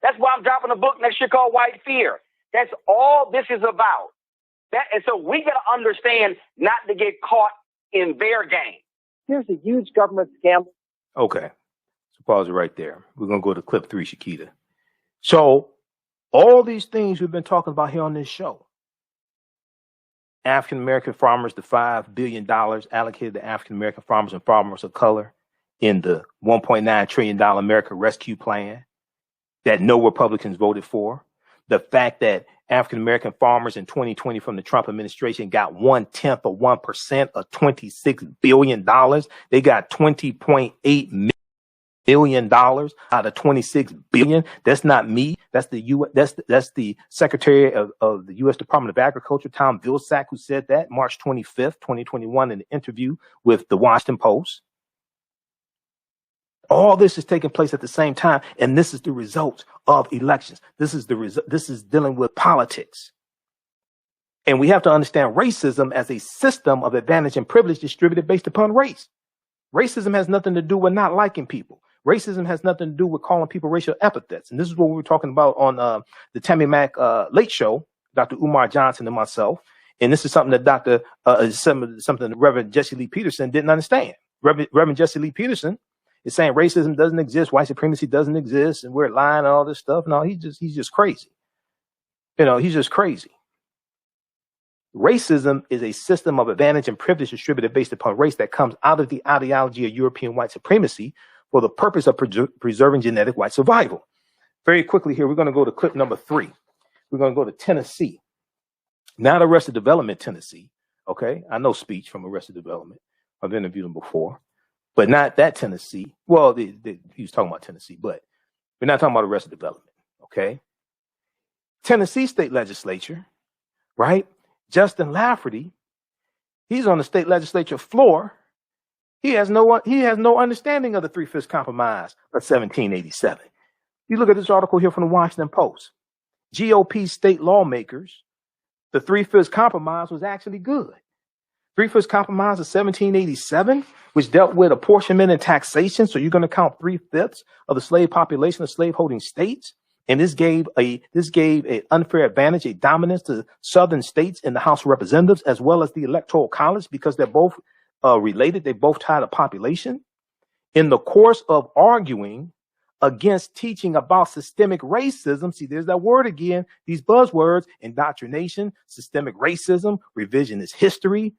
That's why I'm dropping a book next year called White Fear. That's all this is about. And so we got to understand not to get caught in their game. Here's a huge government scam. Okay. So pause it right there. We're going to go to clip 3, Shakita. So all these things we've been talking about here on this show, African-American farmers, the $5 billion allocated to African-American farmers and farmers of color in the $1.9 trillion America Rescue Plan that no Republicans voted for. The fact that African-American farmers in 2020 from the Trump administration got 0.1% of $26 billion. They got $20.8 million out of $26 billion. That's not me. That's the that's the Secretary of the U.S. Department of Agriculture, Tom Vilsack, who said that March 25th, 2021, in an interview with the Washington Post. All this is taking place at the same time, and this is the result of elections. This is dealing with politics. And we have to understand racism as a system of advantage and privilege distributed based upon race. Racism has nothing to do with not liking people. Racism has nothing to do with calling people racial epithets. And this is what we were talking about on the Tammy Mack Late Show, Dr. Umar Johnson and myself. And this is something that something that Reverend Jesse Lee Peterson didn't understand. Reverend Jesse Lee Peterson is saying racism doesn't exist, white supremacy doesn't exist, and we're lying and all this stuff. No, he's just crazy. He's just crazy. Racism is a system of advantage and privilege distributed based upon race that comes out of the ideology of European white supremacy for the purpose of preserving genetic white survival. Very quickly here, we're going to go to clip number 3. We're going to go to Tennessee. Not Arrested Development, Tennessee. Okay, I know Speech from Arrested Development. I've interviewed him before. But not that Tennessee. Well, he was talking about Tennessee, but we're not talking about Arrested Development, okay? Tennessee state legislature, right? Justin Lafferty, he's on the state legislature floor. He has no understanding of the 3/5 Compromise of 1787. You look at this article here from the Washington Post. GOP state lawmakers, the 3/5 Compromise was actually good. 3/5 Compromise of 1787, which dealt with apportionment and taxation. So you're going to count 3/5 of the slave population of slaveholding states. And this gave an unfair advantage, a dominance to southern states in the House of Representatives, as well as the Electoral College, because they're both related. They both tie to population. In the course of arguing against teaching about systemic racism, see, there's that word again, these buzzwords: indoctrination, systemic racism, revisionist history,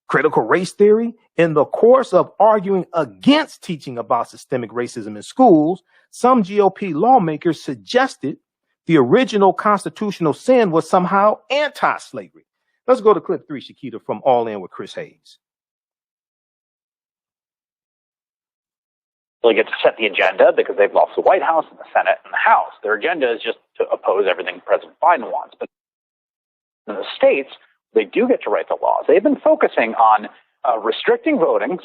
critical race theory. In the course of arguing against teaching about systemic racism in schools, some GOP lawmakers suggested the original constitutional sin was somehow anti-slavery. Let's go to clip 3, Shakita, from All In with Chris Hayes. They get to set the agenda because they've lost the White House and the Senate and the House. Their agenda is just to oppose everything President Biden wants. But in the states, they do get to write the laws. They've been focusing on restricting voting,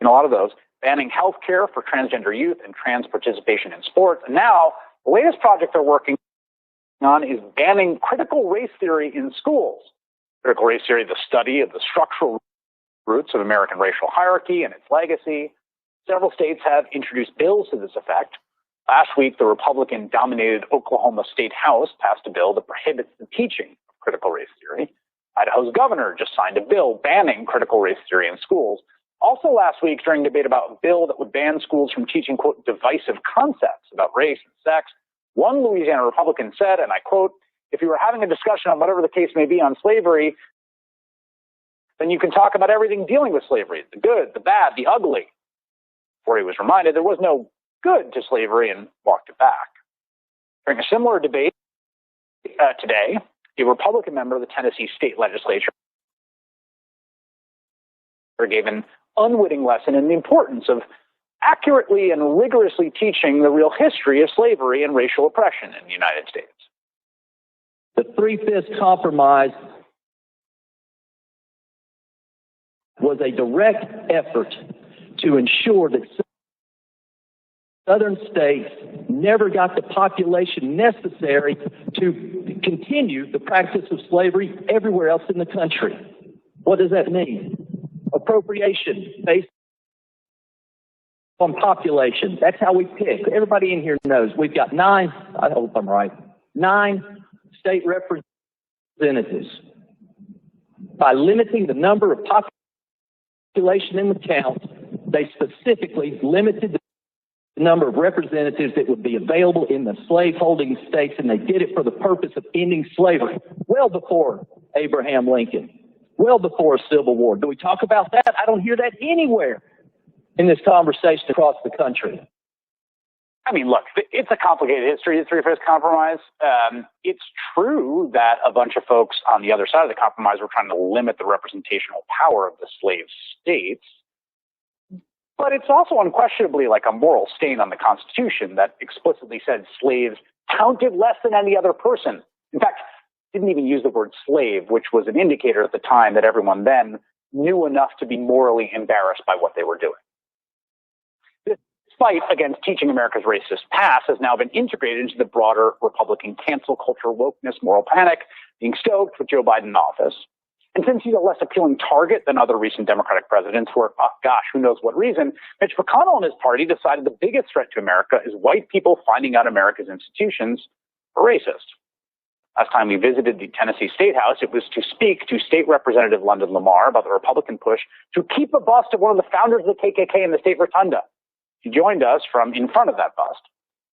in a lot of those, banning health care for transgender youth and trans participation in sports. And now, the latest project they're working on is banning critical race theory in schools. Critical race theory, the study of the structural roots of American racial hierarchy and its legacy. Several states have introduced bills to this effect. Last week, the Republican-dominated Oklahoma State House passed a bill that prohibits the teaching of critical race theory. Idaho's governor just signed a bill banning critical race theory in schools. Also last week, during debate about a bill that would ban schools from teaching, quote, divisive concepts about race and sex, one Louisiana Republican said, and I quote, "If you were having a discussion on whatever the case may be on slavery, then you can talk about everything dealing with slavery, the good, the bad, the ugly." Before he was reminded there was no good to slavery and walked it back. During a similar debate today, a Republican member of the Tennessee state legislature gave an unwitting lesson in the importance of accurately and rigorously teaching the real history of slavery and racial oppression in the United States. The 3/5 Compromise was a direct effort to ensure that southern states never got the population necessary to continue the practice of slavery everywhere else in the country. What does that mean? Appropriation based on population. That's how we pick. Everybody in here knows we've got 9, I hope I'm right, 9 state representatives representatives. By limiting the number of population in the count, they specifically limited the number of representatives that would be available in the slaveholding states, and they did it for the purpose of ending slavery well before Abraham Lincoln, well before a civil war. Do we talk about that? I don't hear that anywhere in this conversation across the country. I mean, look, it's a complicated history, the Three-Fifths Compromise. It's true that a bunch of folks on the other side of the compromise were trying to limit the representational power of the slave states. But it's also unquestionably like a moral stain on the Constitution that explicitly said slaves counted less than any other person. In fact, didn't even use the word slave, which was an indicator at the time that everyone then knew enough to be morally embarrassed by what they were doing. This fight against teaching America's racist past has now been integrated into the broader Republican cancel culture wokeness moral panic being stoked with Joe Biden in office. And since he's a less appealing target than other recent Democratic presidents for, who knows what reason, Mitch McConnell and his party decided the biggest threat to America is white people finding out America's institutions are racist. Last time we visited the Tennessee State House, it was to speak to State Representative London Lamar about the Republican push to keep a bust of one of the founders of the KKK in the state rotunda. She joined us from in front of that bust.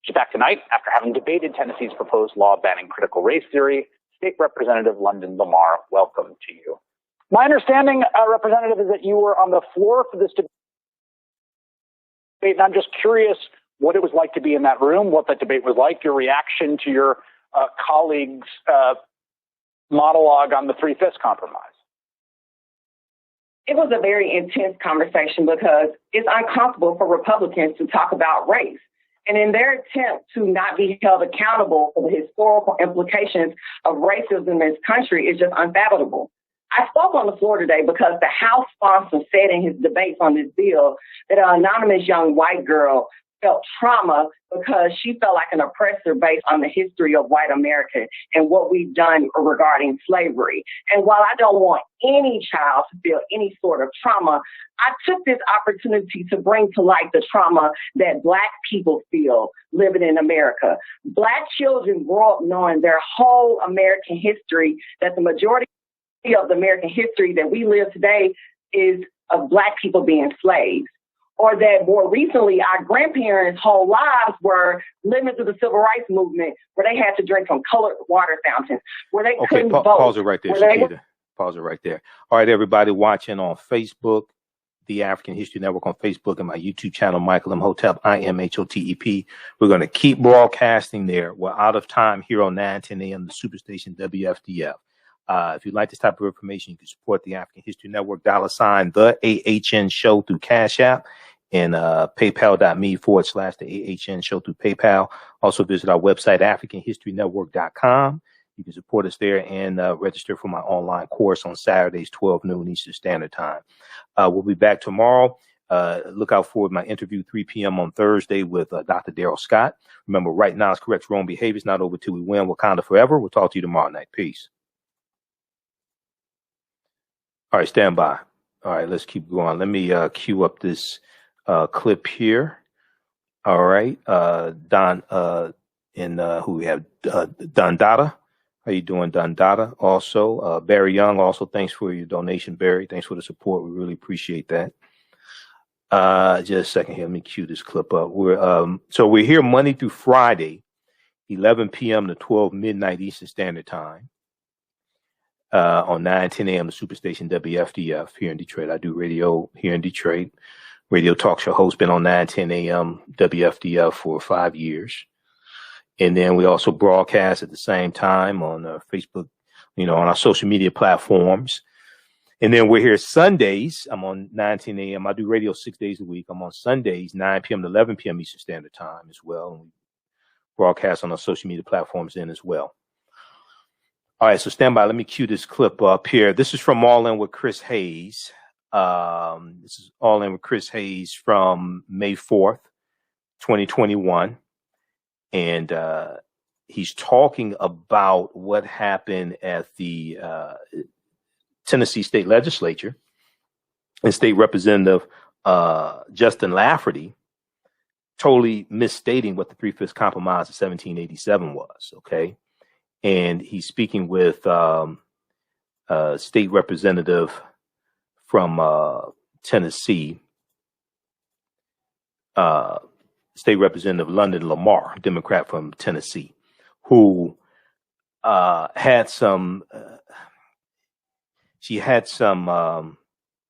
She's back tonight after having debated Tennessee's proposed law banning critical race theory. State Representative London Lamar, welcome to you. My understanding, Representative, is that you were on the floor for this debate, and I'm just curious what it was like to be in that room, what that debate was like, your reaction to your colleagues' monologue on the Three-Fifths Compromise. It was a very intense conversation because it's uncomfortable for Republicans to talk about race. And in their attempt to not be held accountable for the historical implications of racism in this country is just unfathomable. I spoke on the floor today because the House sponsor said in his debates on this bill that an anonymous young white girl felt trauma because she felt like an oppressor based on the history of white America and what we've done regarding slavery. And while I don't want any child to feel any sort of trauma, I took this opportunity to bring to light the trauma that Black people feel living in America. Black children grow up knowing their whole American history, that the majority of the American history that we live today is of Black people being slaves. Or that more recently, our grandparents' whole lives were living through the Civil Rights Movement, where they had to drink from colored water fountains, where they couldn't vote. Pause it right there, Shakita. Pause it right there. All right, everybody watching on Facebook, the African History Network on Facebook, and my YouTube channel, Michael Imhotep, IMHOTEP. We're going to keep broadcasting there. We're out of time here on 910 a.m., the Superstation WFDF. If you'd like this type of information, you can support the African History Network, $, the AHN Show through Cash App, and paypal.me/the AHN Show through PayPal. Also visit our website, AfricanHistoryNetwork.com. You can support us there and register for my online course on Saturdays, 12 noon Eastern Standard Time. We'll be back tomorrow. Look out for my interview, 3 p.m. on Thursday with Dr. Daryl Scott. Remember, right now is correct wrong behavior. It's not over till we win. Wakanda forever. We'll talk to you tomorrow night. Peace. All right, stand by. All right, let's keep going. Let me cue up this clip here. All right, Don and who we have, Don Dada. How you doing, Don Dada? Also, Barry Young. Also, thanks for your donation, Barry. Thanks for the support. We really appreciate that. Just a second here. Let me cue this clip up. We're here Monday through Friday, 11 p.m. to 12 midnight Eastern Standard Time. On 9:10 a.m. the Superstation WFDF here in Detroit. I do radio here in Detroit. Radio talk show host, been on 9:10 a.m. WFDF for 5 years. And then we also broadcast at the same time on Facebook, on our social media platforms. And then we're here Sundays. I'm on 9:10 a.m. I do radio 6 days a week. I'm on Sundays, 9 p.m. to 11 p.m. Eastern Standard Time as well. And we broadcast on our social media platforms then as well. All right, so stand by. Let me cue this clip up here. This is from All In with Chris Hayes. This is All In with Chris Hayes from May 4th, 2021. And he's talking about what happened at the Tennessee State Legislature and State Representative Justin Lafferty totally misstating what the Three-Fifths Compromise of 1787 was, okay? and he's speaking with state representative from Tennessee, State Representative London Lamar, Democrat from Tennessee, who had some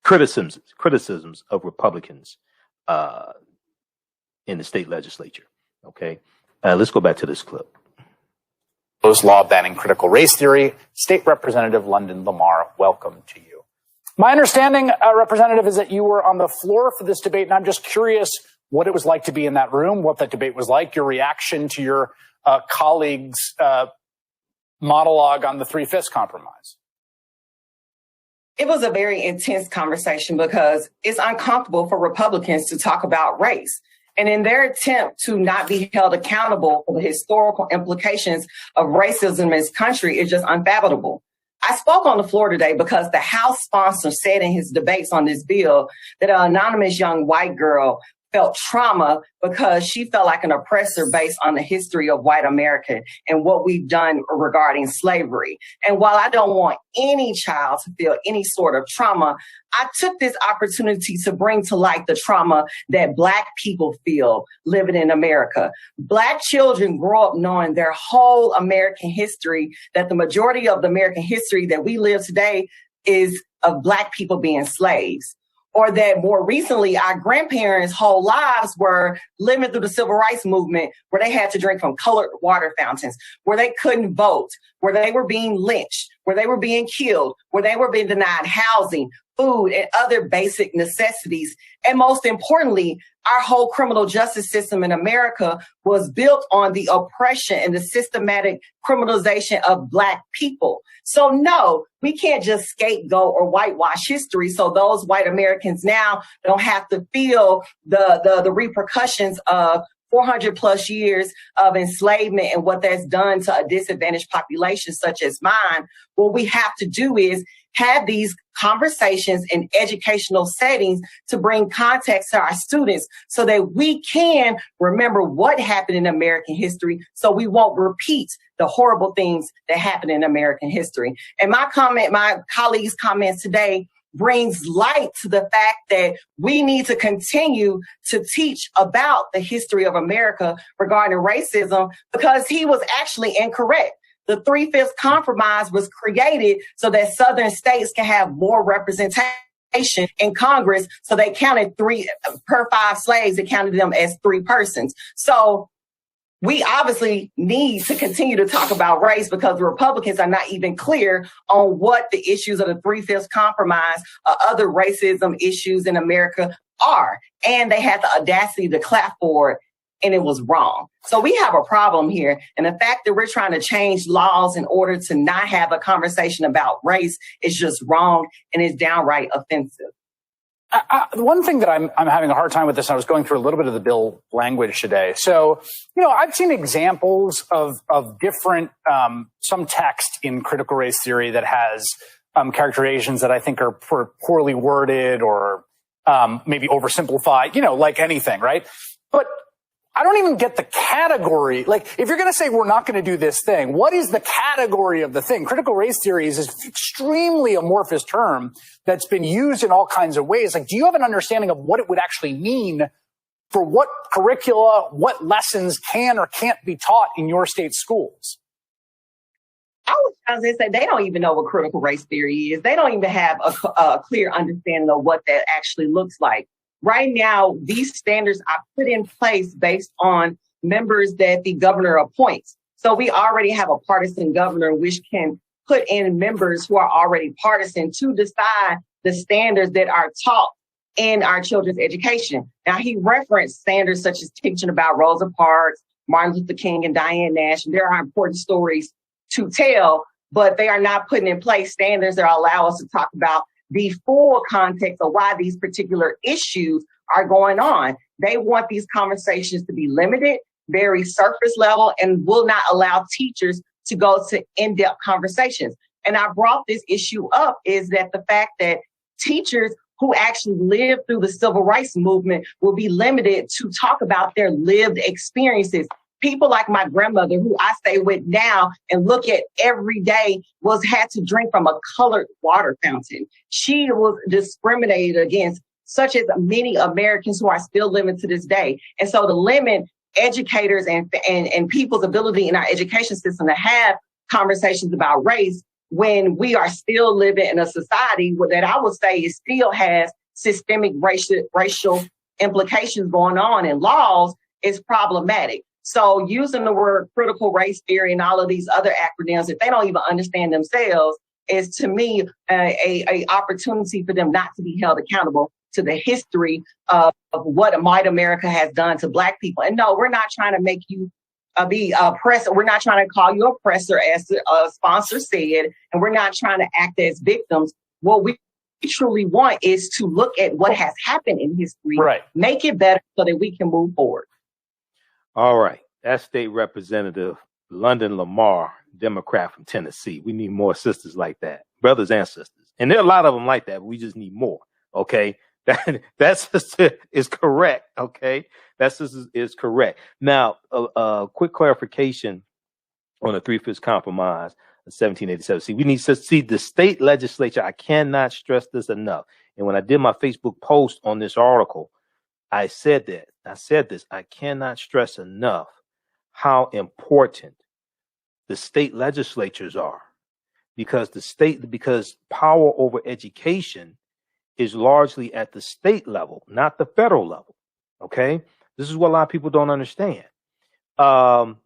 criticisms of Republicans in the state legislature. Okay, let's go back to this clip. Law banning critical race theory. State Representative London Lamar, welcome to you. My understanding, Representative, is that you were on the floor for this debate, and I'm just curious what it was like to be in that room, what that debate was like, your reaction to your colleagues' monologue on the 3/5 compromise. It was a very intense conversation because it's uncomfortable for Republicans to talk about race. And in their attempt to not be held accountable for the historical implications of racism in this country is just unfathomable. I spoke on the floor today because the House sponsor said in his debates on this bill that an anonymous young white girl felt trauma because she felt like an oppressor based on the history of white America and what we've done regarding slavery. And while I don't want any child to feel any sort of trauma, I took this opportunity to bring to light the trauma that Black people feel living in America. Black children grow up knowing their whole American history, that the majority of the American history that we live today is of Black people being slaves. Or that more recently, our grandparents' whole lives were living through the civil rights movement, where they had to drink from colored water fountains, where they couldn't vote, where they were being lynched, where they were being killed, where they were being denied housing, food, and other basic necessities. And most importantly, our whole criminal justice system in America was built on the oppression and the systematic criminalization of Black people. So no, we can't just scapegoat or whitewash history so those white Americans now don't have to feel the repercussions of 400 plus years of enslavement and what that's done to a disadvantaged population such as mine. What we have to do is have these conversations in educational settings to bring context to our students so that we can remember what happened in American history so we won't repeat the horrible things that happened in American history. And my colleagues' comments today brings light to the fact that we need to continue to teach about the history of America regarding racism, because he was actually incorrect. The 3/5 compromise was created so that Southern states can have more representation in Congress. So they counted 3 per 5 slaves. They counted them as 3 persons. So we obviously need to continue to talk about race because the Republicans are not even clear on what the issues of the 3/5 compromise or other racism issues in America are. And they had the audacity to clap for it, and it was wrong. So we have a problem here. And the fact that we're trying to change laws in order to not have a conversation about race is just wrong and is downright offensive. One thing that I'm having a hard time with this, I was going through a little bit of the bill language today. So, I've seen examples of different, some text in critical race theory that has characterizations that I think are poorly worded or maybe oversimplified, like anything, right? But I don't even get the category. Like, if you're going to say we're not going to do this thing, what is the category of the thing? Critical race theory is an extremely amorphous term that's been used in all kinds of ways. Like, do you have an understanding of what it would actually mean for what curricula, what lessons can or can't be taught in your state schools? As they say, they don't even know what critical race theory is. They don't even have a clear understanding of what that actually looks like. Right now, these standards are put in place based on members that the governor appoints. So we already have a partisan governor, which can put in members who are already partisan to decide the standards that are taught in our children's education. Now, he referenced standards such as teaching about Rosa Parks, Martin Luther King, and Diane Nash. And there are important stories to tell, but they are not putting in place standards that allow us to talk about the full context of why these particular issues are going on. They want these conversations to be limited, very surface level, and will not allow teachers to go to in-depth conversations. And I brought this issue up is that the fact that teachers who actually lived through the civil rights movement will be limited to talk about their lived experiences. people like my grandmother, who I stay with now and look at every day, had to drink from a colored water fountain. She was discriminated against, such as many Americans who are still living to this day. And so to limit educators and people's ability in our education system to have conversations about race when we are still living in a society that I would say it still has systemic racial implications going on in laws is problematic. So using the word critical race theory and all of these other acronyms, if they don't even understand themselves, is to me a opportunity for them not to be held accountable to the history of what White America has done to Black people. And no, we're not trying to make you be oppressor. We're not trying to call you oppressor, as the sponsor said, and we're not trying to act as victims. What we truly want is to look at what has happened in history, right, make it better so that we can move forward. All right. That's State Representative London Lamar, Democrat from Tennessee. We need more sisters like that, brothers and sisters. And there are a lot of them like that, but we just need more. Okay. That sister is correct. Okay. That sister is correct. Now, quick clarification on the 3/5 compromise of 1787. See, we need to see the state legislature. I cannot stress this enough. And when I did my Facebook post on this article, I said that. I said this. I cannot stress enough how important the state legislatures are, because because power over education is largely at the state level, not the federal level. Okay, this is what a lot of people don't understand. And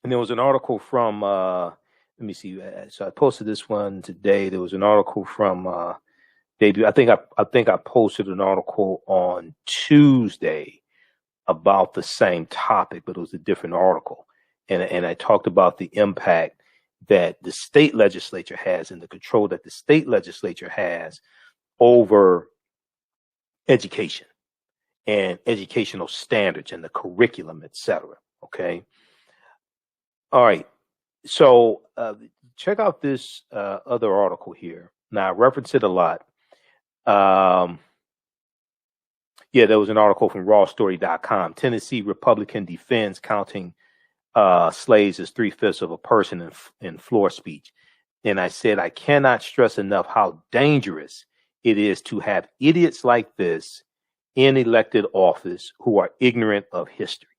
there was an article from let me see. So I posted this one today. There was an article from debut. I think I posted an article on Tuesday about the same topic, but it was a different article. And I talked about the impact that the state legislature has and the control that the state legislature has over education and educational standards and the curriculum, et cetera. Okay. All right. So check out this other article here. Now, I reference it a lot. Yeah, there was an article from rawstory.com. Tennessee Republican defends counting slaves as 3/5 of a person in floor speech. And I said, I cannot stress enough how dangerous it is to have idiots like this in elected office who are ignorant of history.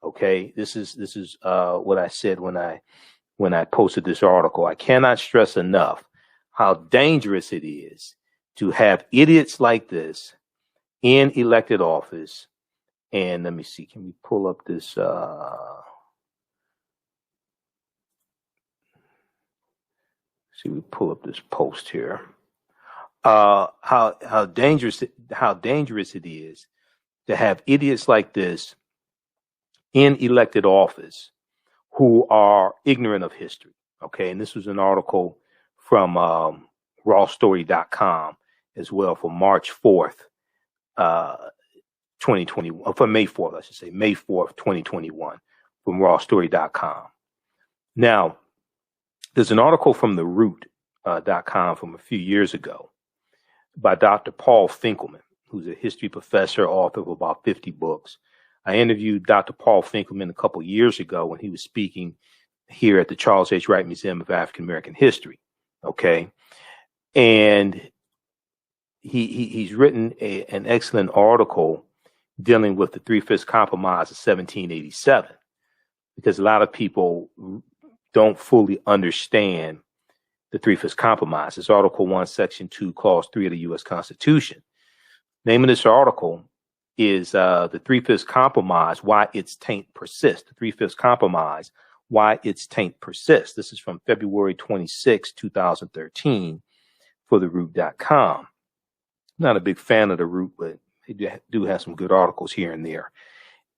Okay, this is what I said when I posted this article. I cannot stress enough how dangerous it is to have idiots like this in elected office. And let me see, can we pull up this? See, we pull up this post here. How dangerous it is to have idiots like this in elected office who are ignorant of history. Okay, and this was an article from rawstory.com as well for March 4th, 2021, for May 4th, I should say, May 4th, 2021, from rawstory.com. Now, there's an article from theroot.com from a few years ago by Dr. Paul Finkelman, who's a history professor, author of about 50 books. I interviewed Dr. Paul Finkelman a couple years ago when he was speaking here at the Charles H. Wright Museum of African American History. Okay. And he's written an excellent article dealing with the 3/5 compromise of 1787, because a lot of people don't fully understand the 3/5 compromise. It's Article 1, Section 2, Clause 3 of the U.S. Constitution. Name of this article is the 3/5 compromise, why its taint persists. The 3/5 compromise, why its taint persists. This is from February 26, 2013 for theroot.com. Not a big fan of the Root, but they do have some good articles here and there.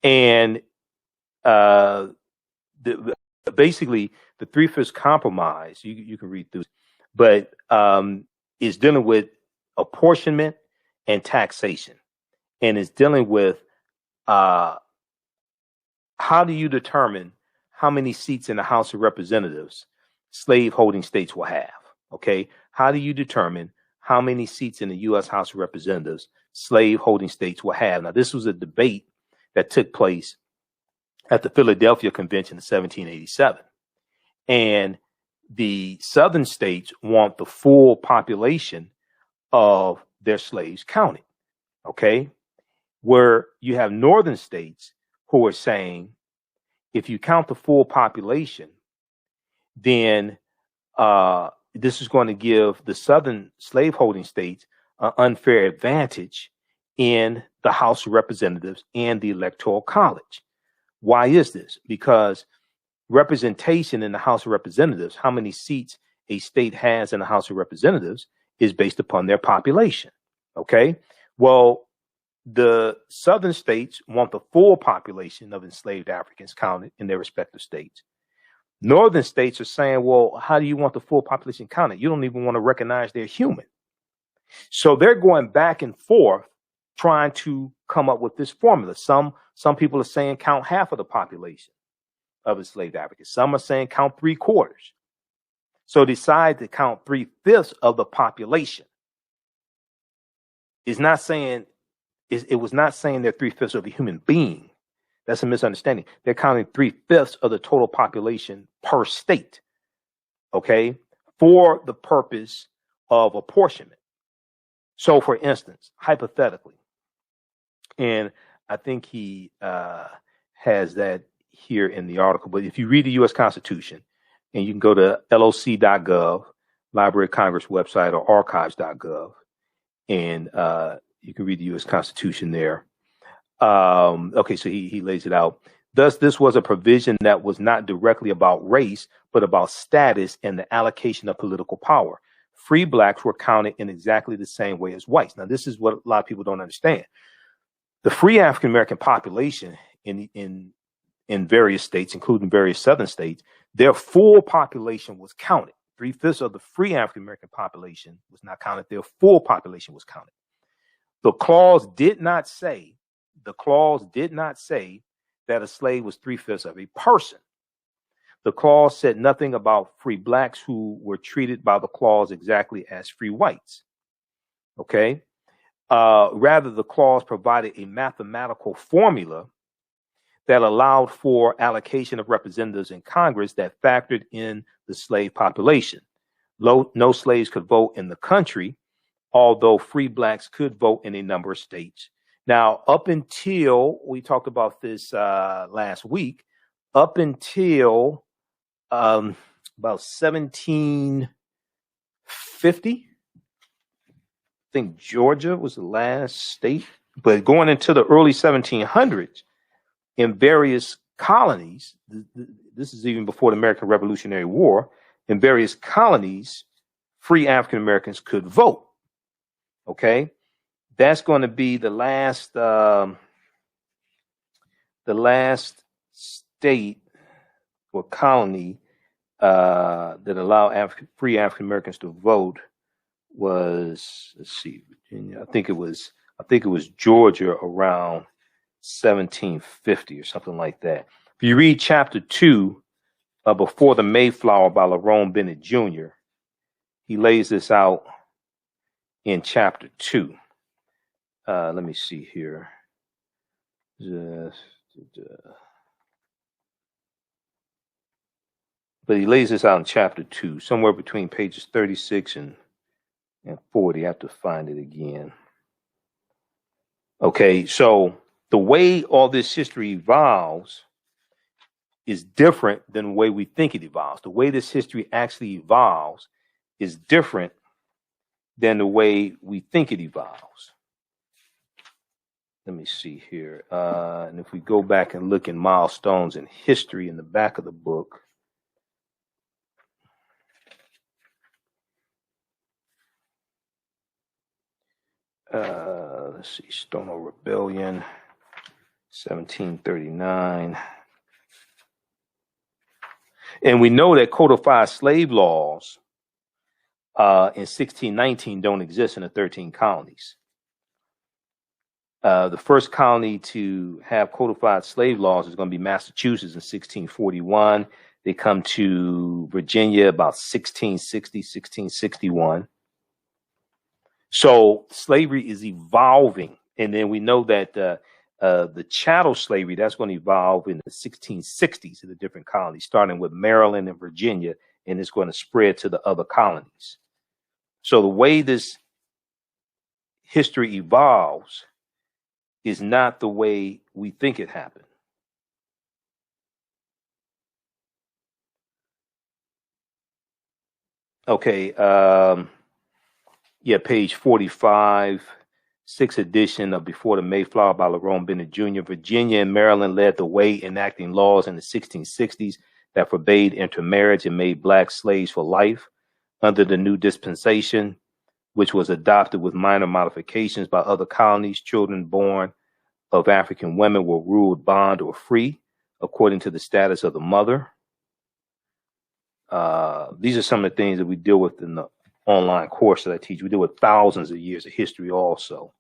And basically, the 3/5 compromise, you can read through, but is dealing with apportionment and taxation, and is dealing with how do you determine how many seats in the House of Representatives slave-holding states will have? Okay, how do you determine how many seats in the U.S. House of Representatives slave-holding states will have? Now, this was a debate that took place at the Philadelphia Convention in 1787. And the southern states want the full population of their slaves counted, okay? Where you have northern states who are saying, if you count the full population, then this is going to give the southern slaveholding states an unfair advantage in the House of Representatives and the Electoral College. Why is this? Because representation in the House of Representatives, how many seats a state has in the House of Representatives, is based upon their population. Okay? Well, the southern states want the full population of enslaved Africans counted in their respective states. Northern states are saying, well, how do you want the full population counted? You don't even want to recognize they're human. So they're going back and forth trying to come up with this formula. Some people are saying count half of the population of enslaved Africans. Some are saying count 3/4. So decide to count 3/5 of the population. It's not saying it was not saying they're 3/5 of a human being. That's a misunderstanding. They're counting 3/5 of the total population per state, okay, for the purpose of apportionment. So, for instance, hypothetically, and I think he has that here in the article, but if you read the U.S. Constitution, and you can go to loc.gov, Library of Congress website, or archives.gov, and you can read the U.S. Constitution there. Okay, so he lays it out. Thus, this was a provision that was not directly about race, but about status and the allocation of political power. Free blacks were counted in exactly the same way as whites. Now, this is what a lot of people don't understand. The free African American population in various states, including various southern states, their full population was counted. 3/5 of the free African American population was not counted. Their full population was counted. The clause did not say that a slave was 3/5 of a person. The clause said nothing about free blacks who were treated by the clause exactly as free whites. Okay. Rather, the clause provided a mathematical formula that allowed for allocation of representatives in Congress that factored in the slave population. No slaves could vote in the country, although free blacks could vote in a number of states. Now, up until we talked about this last week, up until about 1750, I think Georgia was the last state, but going into the early 1700s, in various colonies, this is even before the American Revolutionary War, in various colonies, free African Americans could vote. Okay, that's going to be the last state or colony that allowed free African Americans to vote was, let's see, Virginia. I think it was Georgia around 1750 or something like that. If you read chapter 2 Before the Mayflower by Lerone Bennett Jr., he lays this out in chapter 2. Let me see here. But he lays this out in chapter 2, somewhere between pages 36 and 40. I have to find it again. Okay, so the way all this history evolves is different than the way we think it evolves. The way this history actually evolves is different than the way we think it evolves. Let me see here. And if we go back and look in milestones in history in the back of the book, let's see, Stonewall Rebellion, 1739. And we know that codified slave laws in 1619 don't exist in the 13 colonies. The first colony to have codified slave laws is going to be Massachusetts in 1641. They come to Virginia about 1660, 1661. So slavery is evolving. And then we know that The chattel slavery, that's going to evolve in the 1660s in the different colonies, starting with Maryland and Virginia, and it's going to spread to the other colonies. So the way this history evolves is not the way we think it happened. Okay, page 45, 6th edition of Before the Mayflower by Lerone Bennett Jr. Virginia and Maryland led the way, enacting laws in the 1660s that forbade intermarriage and made black slaves for life. Under the new dispensation, which was adopted with minor modifications by other colonies, children born of African women were ruled bond or free, according to the status of the mother. These are some of the things that we deal with in the online course that I teach. We deal with thousands of years of history also.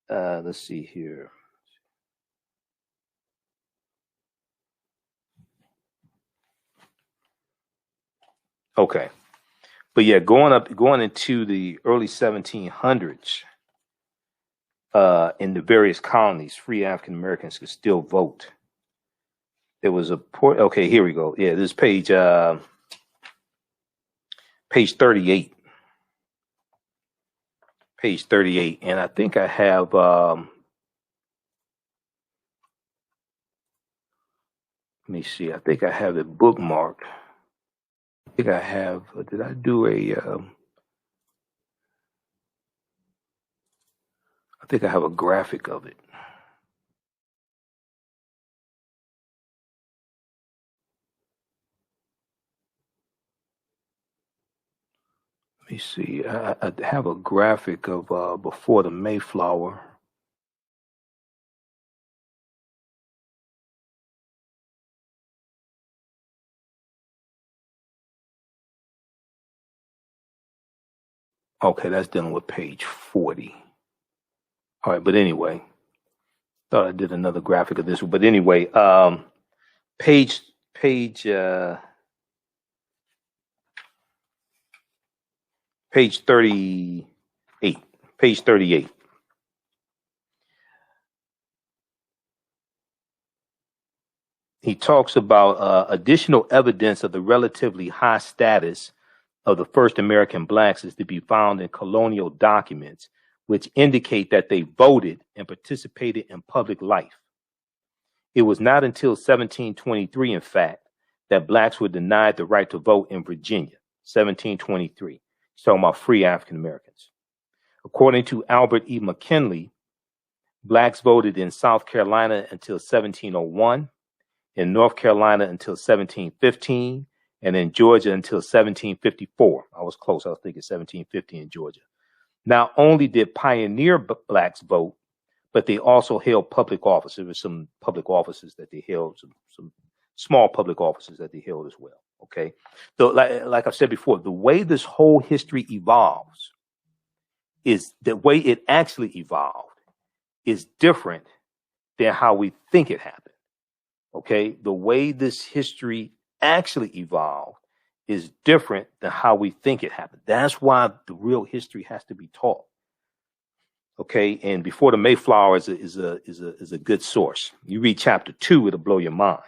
Let's see here. Okay. But yeah, going into the early 1700s, in the various colonies, free African Americans could still vote. There was okay, here we go. Yeah, this page 38. Page 38. And I think I have let me see. I think I have it bookmarked. I think I have, did I do I think I have a graphic of it. Let me see. I have a graphic of Before the Mayflower. Okay, that's dealing with page 40. All right, but anyway, thought I did another graphic of this one. But anyway, page 38. Page 38. He talks about additional evidence of the relatively high status of the first American blacks is to be found in colonial documents, which indicate that they voted and participated in public life. It was not until 1723, in fact, that blacks were denied the right to vote in Virginia. 1723. He's talking about free African Americans. According to Albert E. McKinley, blacks voted in South Carolina until 1701, in North Carolina until 1715, and in Georgia until 1754. I was close. I was thinking 1750 in Georgia. Not only did pioneer blacks vote, but they also held public office. There were some public offices that they held, some small public offices that they held as well. Okay. So like I've said before, the way this whole history evolves is the way it actually evolved is different than how we think it happened. Okay. The way this history actually evolved is different than how we think it happened. That's why the real history has to be taught. Okay, and Before the Mayflower is a good source. You read chapter 2, it'll blow your mind.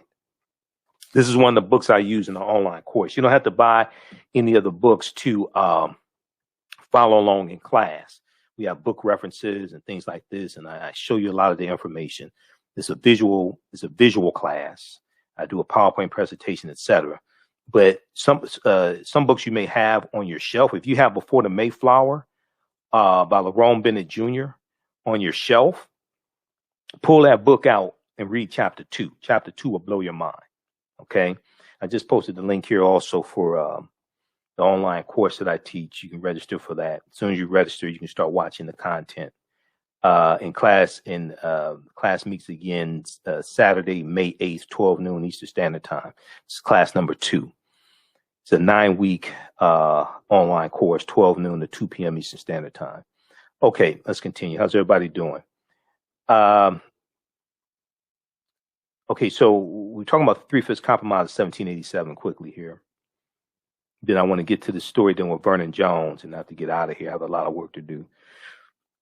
This is one of the books I use in the online course. You don't have to buy any of the books to follow along in class. We have book references and things like this, and I show you a lot of the information. It's a visual class. I do a PowerPoint presentation, etc. But some books you may have on your shelf. If you have Before the Mayflower by Lerone Bennett Jr. on your shelf, pull that book out and read chapter 2. Chapter 2 will blow your mind. Okay. I just posted the link here also for the online course that I teach. You can register for that. As soon as you register, you can start watching the content. Class meets again Saturday, May 8th, 12 noon Eastern Standard Time. It's class number 2. It's a 9-week online course, 12 noon to 2 p.m. Eastern Standard Time. Okay, let's continue. How's everybody doing? Okay, so we're talking about the 3/5 Compromise of 1787 quickly here. Then I want to get to the story then with Vernon Jones and have to get out of here. I have a lot of work to do.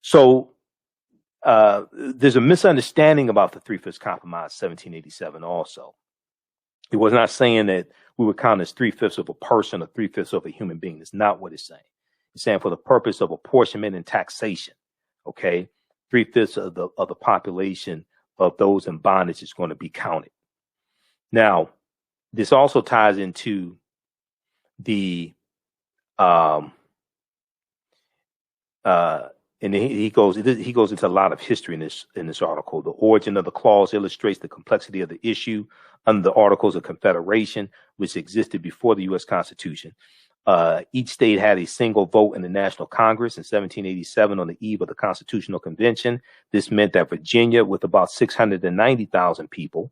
So there's a misunderstanding about the Three-Fifths Compromise, 1787 also. It was not saying that we would count as 3/5 of a person or 3/5 of a human being. That's not what it's saying. It's saying for the purpose of apportionment and taxation, okay, 3/5 of the population of those in bondage is going to be counted. Now, this also ties into the and he goes into a lot of history in this article. The origin of the clause illustrates the complexity of the issue under the Articles of Confederation, which existed before the U.S. Constitution. Each state had a single vote in the National Congress in 1787 on the eve of the Constitutional Convention. This meant that Virginia, with about 690,000 people,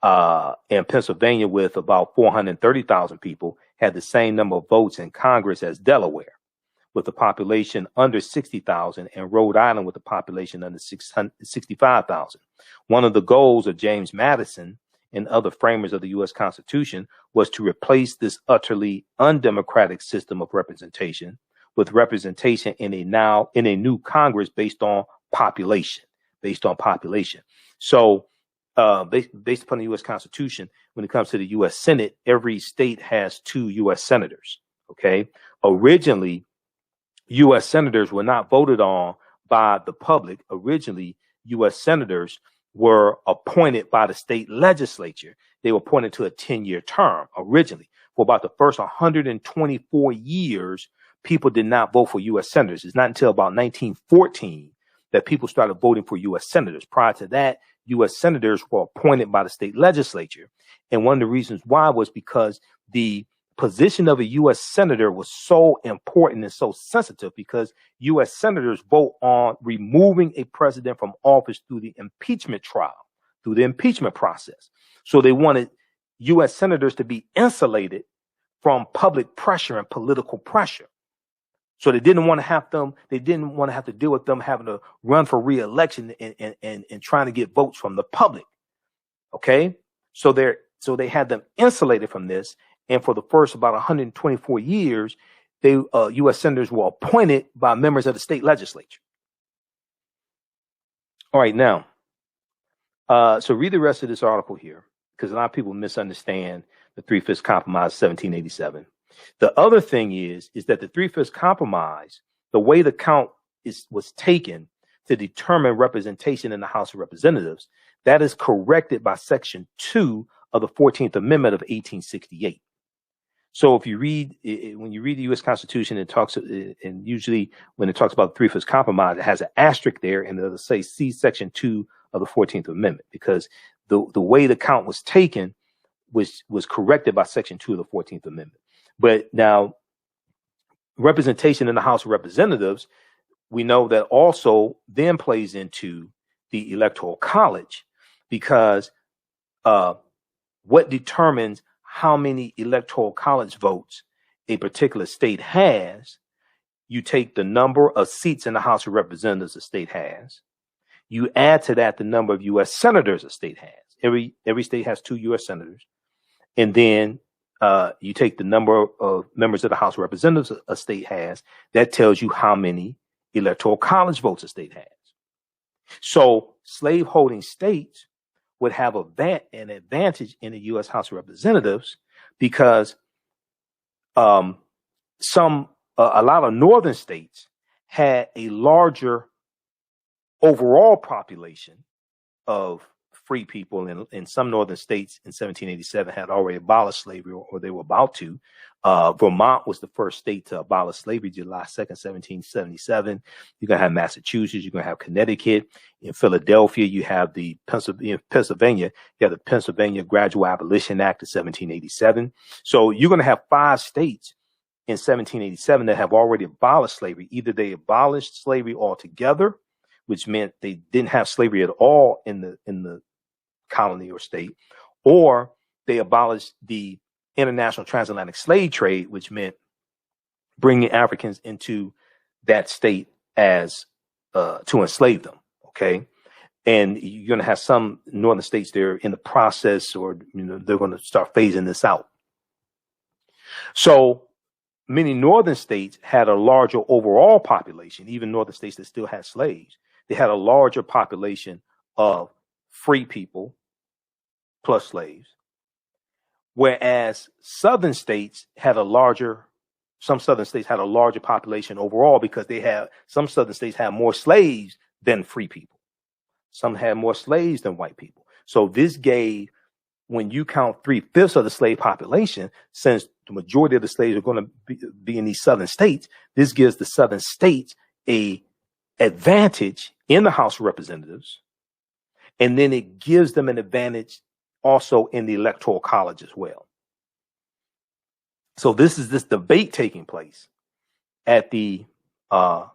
and Pennsylvania, with about 430,000 people, had the same number of votes in Congress as Delaware, with a population under 60,000, and Rhode Island with a population under 65,000. One of the goals of James Madison and other framers of the U.S. Constitution was to replace this utterly undemocratic system of representation with representation in a new Congress based on population. So, based upon the U.S. Constitution, when it comes to the U.S. Senate, every state has 2 U.S. senators. Okay, originally, U.S. senators were not voted on by the public. Originally, U.S. senators were appointed by the state legislature. They were appointed to a 10-year term originally. For about the first 124 years, people did not vote for U.S. senators. It's not until about 1914 that people started voting for U.S. senators. Prior to that, U.S. senators were appointed by the state legislature. And one of the reasons why was because the position of a U.S. senator was so important and so sensitive, because U.S. senators vote on removing a president from office through the impeachment trial, through the impeachment process. So they wanted U.S. senators to be insulated from public pressure and political pressure. So they didn't want to have to deal with them having to run for re-election and trying to get votes from the public. Okay, so they had them insulated from this. And for the first about 124 years, U.S. senators were appointed by members of the state legislature. All right, now, so read the rest of this article here, because a lot of people misunderstand the Three-Fifths Compromise, 1787. The other thing is that the Three-Fifths Compromise, the way the count was taken to determine representation in the House of Representatives, that is corrected by Section 2 of the 14th Amendment of 1868. So if you read, when you read the U.S. Constitution, it talks, and usually when it talks about the Three-Fifths Compromise, it has an asterisk there, and it'll say see Section 2 of the 14th Amendment, because the way the count was taken was corrected by Section 2 of the 14th Amendment. But now, representation in the House of Representatives, we know that also then plays into the Electoral College, because what determines how many Electoral College votes a particular state has, you take the number of seats in the House of Representatives a state has, you add to that the number of U.S. senators a state has. Every state has 2 U.S. senators. And then you take the number of members of the House of Representatives a state has. That tells you how many Electoral College votes a state has. So slaveholding states would have an advantage in the U.S. House of Representatives, because a lot of northern states had a larger overall population of free people, and some northern states in 1787 had already abolished slavery, or they were about to. Vermont was the first state to abolish slavery, July 2nd, 1777. You're going to have Massachusetts, you're going to have Connecticut. In Philadelphia, you have Pennsylvania, you have the Pennsylvania Gradual Abolition Act of 1787. So you're going to have 5 states in 1787 that have already abolished slavery. Either they abolished slavery altogether, which meant they didn't have slavery at all in the colony or state, or they abolished the international transatlantic slave trade, which meant bringing Africans into that state as to enslave them. Okay, and you're going to have some northern states there in the process, or they're going to start phasing this out. So many northern states had a larger overall population, even northern states that still had slaves. they had a larger population of free people plus slaves, whereas some southern states had a larger population overall because some southern states had more slaves than free people. Some had more slaves than white people. So this gave, when you count 3/5 of the slave population, since the majority of the slaves are going to be in these southern states, this gives the southern states a advantage in the House of Representatives. And then it gives them an advantage also in the Electoral College as well. So this is this debate taking place at the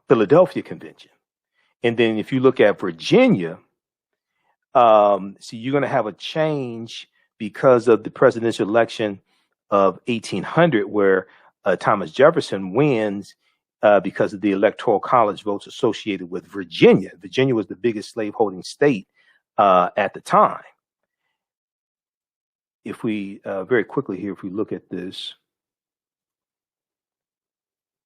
Philadelphia Convention. And then if you look at Virginia, you're going to have a change because of the presidential election of 1800, where Thomas Jefferson wins because of the Electoral College votes associated with Virginia. Virginia was the biggest slaveholding state at the time. If we very quickly here, if we look at this,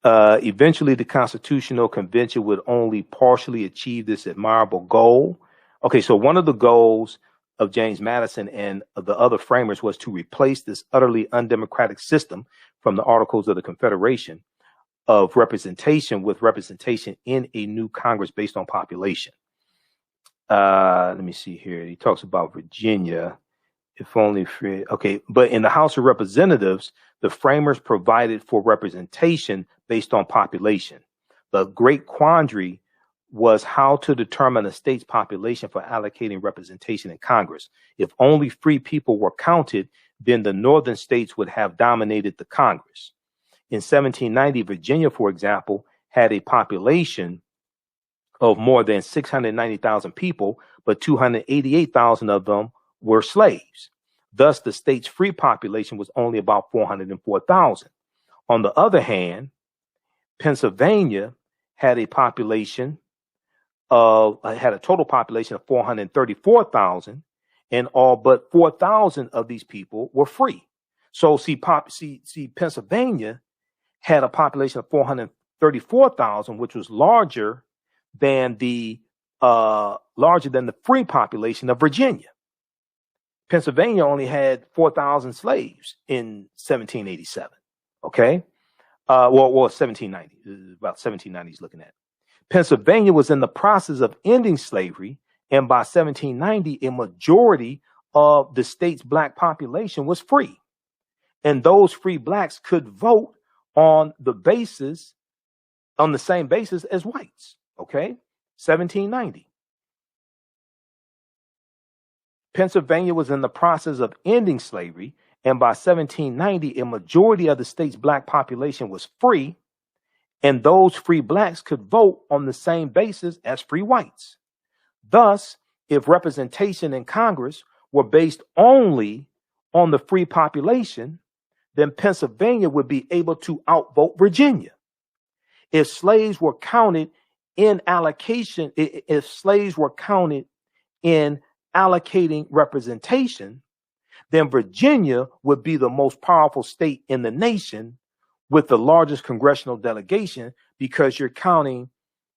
eventually the Constitutional Convention would only partially achieve this admirable goal. Okay, so one of the goals of James Madison and the other framers was to replace this utterly undemocratic system from the Articles of the Confederation of representation with representation in a new Congress based on population. Let me see here. He talks about Virginia. If only free. Okay, but in the House of Representatives, the framers provided for representation based on population. The great quandary was how to determine a state's population for allocating representation in Congress. If only free people were counted, then the northern states would have dominated the Congress. In 1790, Virginia, for example, had a population of more than 690,000 people, but 288,000 of them were slaves. Thus, the state's free population was only about 404,000. On the other hand, Pennsylvania had a total population of 434,000, and all but 4,000 of these people were free. So Pennsylvania had a population of 434,000, which was larger than the free population of Virginia. Pennsylvania only had 4,000 slaves in 1787. Okay, 1790, about 1790 he's looking at. Pennsylvania was in the process of ending slavery, and by 1790, a majority of the state's black population was free, and those free blacks could vote on the same basis as whites. Okay, 1790. Pennsylvania was in the process of ending slavery, and by 1790, a majority of the state's black population was free, and those free blacks could vote on the same basis as free whites. Thus, if representation in Congress were based only on the free population, then Pennsylvania would be able to outvote Virginia. If slaves were counted in allocating representation, then Virginia would be the most powerful state in the nation with the largest congressional delegation, because you're counting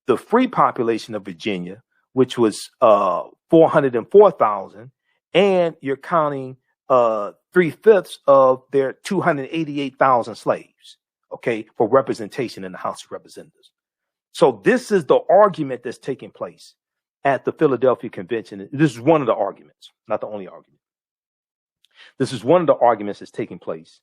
the free population of Virginia, which was 404,000, and you're counting 3/5 of their 288,000 slaves, okay, for representation in the House of Representatives. So this is the argument that's taking place at the Philadelphia Convention. This is one of the arguments, not the only argument. This is one of the arguments that's taking place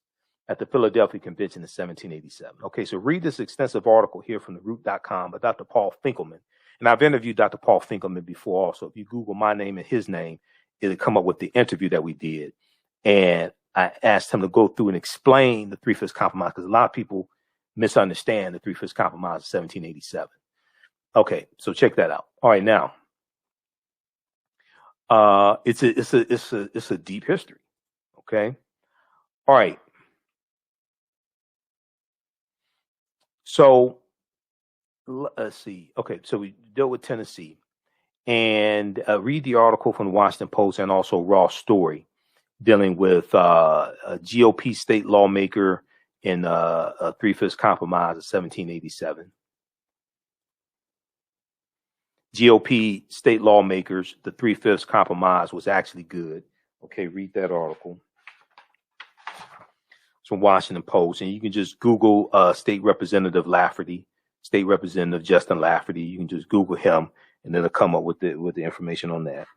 at the Philadelphia Convention in 1787. Okay, so read this extensive article here from theroot.com by Dr. Paul Finkelman. And I've interviewed Dr. Paul Finkelman before also. If you Google my name and his name, it'll come up with the interview that we did. And I asked him to go through and explain the Three-Fifths Compromise, because a lot of people misunderstand the Three-Fifths Compromise of 1787. Okay, so check that out. All right, now, it's a deep history. Okay, all right. So let's see. Okay, so we dealt with Tennessee, and read the article from the Washington Post and also Raw's story dealing with a GOP state lawmaker in a Three-Fifths Compromise of 1787. GOP state lawmakers, the 3/5 compromise was actually good. Okay, read that article. It's from Washington Post, and you can just Google State Representative Lafferty, State Representative Justin Lafferty. You can just Google him, and it'll come up with the information on that.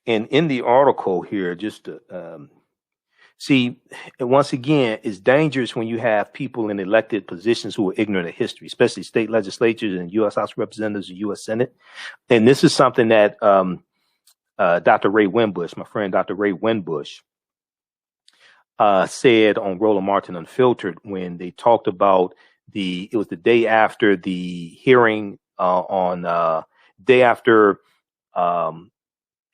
And in the article here, just to see, once again, it's dangerous when you have people in elected positions who are ignorant of history, especially state legislatures and U.S. House of Representatives and U.S. Senate. And this is something that Dr. Ray Winbush, my friend Dr. Ray Winbush, said on Roland Martin Unfiltered when they talked about it was the day after the hearing day after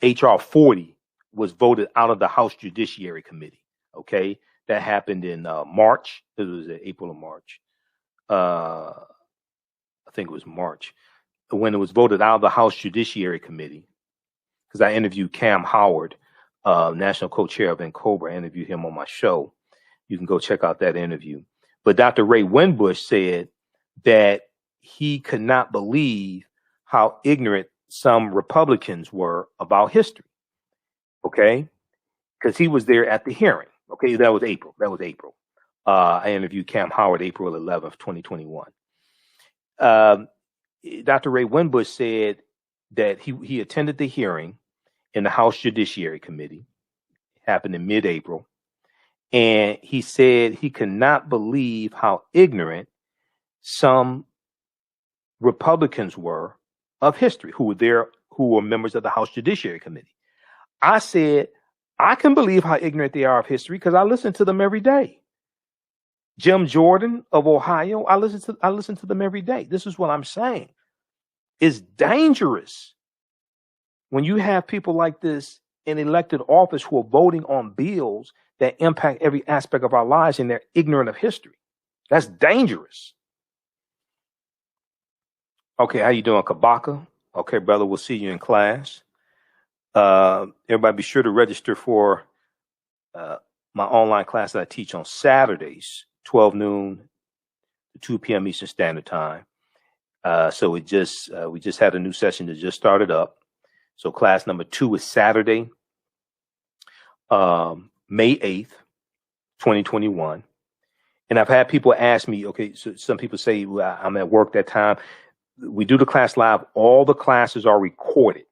H.R. 40 was voted out of the House Judiciary Committee. Okay, that happened in March. It was April or March. I think it was March when it was voted out of the House Judiciary Committee. Because I interviewed Cam Howard, national co-chair of NCOBRA. I interviewed him on my show. You can go check out that interview. But Dr. Ray Winbush said that he could not believe how ignorant some Republicans were about history. Okay, because he was there at the hearing. Okay, that was April. I interviewed Cam Howard April 11th, 2021. Dr. Ray Winbush said that he attended the hearing in the House Judiciary Committee. It happened in mid-April. And he said he could not believe how ignorant some Republicans were of history who were members of the House Judiciary Committee. I said, I can believe how ignorant they are of history because I listen to them every day. Jim Jordan of Ohio, I listen to them every day. This is what I'm saying. It's dangerous when you have people like this in elected office who are voting on bills that impact every aspect of our lives and they're ignorant of history. That's dangerous. Okay, how you doing, Kabaka? Okay, brother, we'll see you in class. Everybody be sure to register for my online class that I teach on Saturdays, 12 noon to 2 p.m. Eastern Standard Time. So we just had a new session that just started up. So class number 2 is Saturday, May 8th, 2021. And I've had people ask me, okay, so some people say, well, I'm at work that time. We do the class live. All the classes are recorded.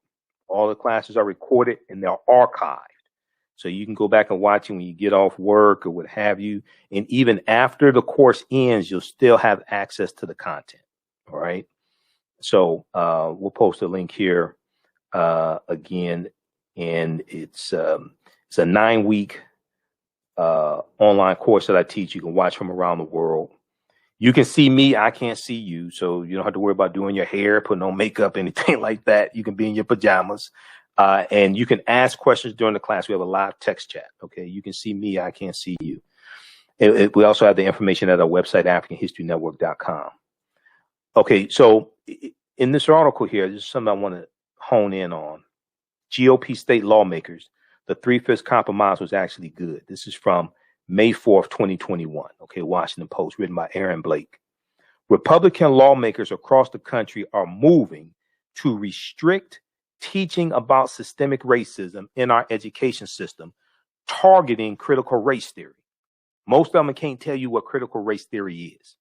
All the classes are recorded and they're archived. So you can go back and watch it when you get off work or what have you. And even after the course ends, you'll still have access to the content. All right. So we'll post a link here again. And it's a 9-week online course that I teach. You can watch from around the world. You can see me. I can't see you. So you don't have to worry about doing your hair, putting on makeup, anything like that. You can be in your pajamas. And you can ask questions during the class. We have a live text chat. Okay. You can see me. I can't see you. We also have the information at our website, AfricanHistoryNetwork.com. Okay. So in this article here, this is something I want to hone in on. GOP state lawmakers, the 3/5 compromise was actually good. This is from May 4th, 2021. Okay. Washington Post, written by Aaron Blake. Republican lawmakers across the country are moving to restrict teaching about systemic racism in our education system, targeting critical race theory. Most of them can't tell you what critical race theory is.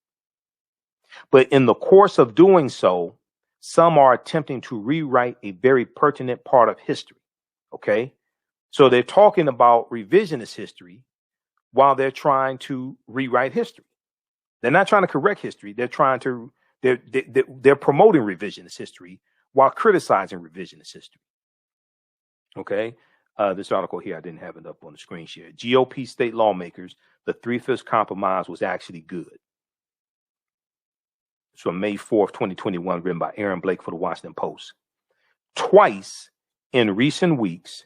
But in the course of doing so, some are attempting to rewrite a very pertinent part of history. Okay. So they're talking about revisionist history while they're trying to rewrite history. They're not trying to correct history. They're promoting revisionist history while criticizing revisionist history. Okay. This article here, I didn't have it up on the screen share. GOP state lawmakers, the 3/5 compromise was actually good. It's from May 4th, 2021, written by Aaron Blake for the Washington Post. Twice in recent weeks,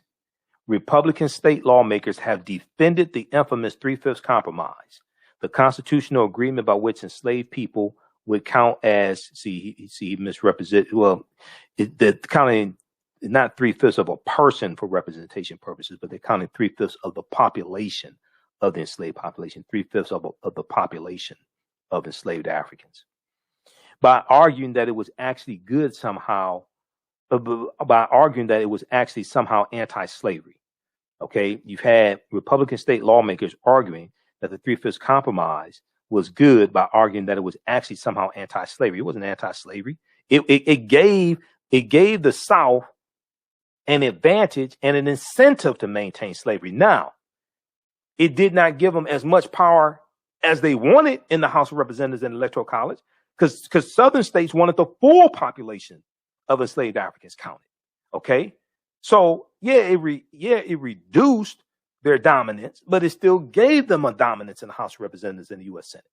Republican state lawmakers have defended the infamous 3/5 compromise, the constitutional agreement by which enslaved people would count as, he misrepresented, well, the counting not 3/5 of a person for representation purposes, but they're counting 3/5 of the population of the enslaved population, 3/5 of the population of enslaved Africans, by arguing that it was actually good somehow, by arguing that it was actually somehow anti-slavery. Okay, you've had Republican state lawmakers arguing that the 3/5 compromise was good by arguing that it was actually somehow anti-slavery. It wasn't anti-slavery. It gave the South an advantage and an incentive to maintain slavery. Now, it did not give them as much power as they wanted in the House of Representatives and Electoral College, because Southern states wanted the full population of enslaved Africans counted. Okay, so it reduced their dominance, but it still gave them a dominance in the House of Representatives and the U.S. Senate.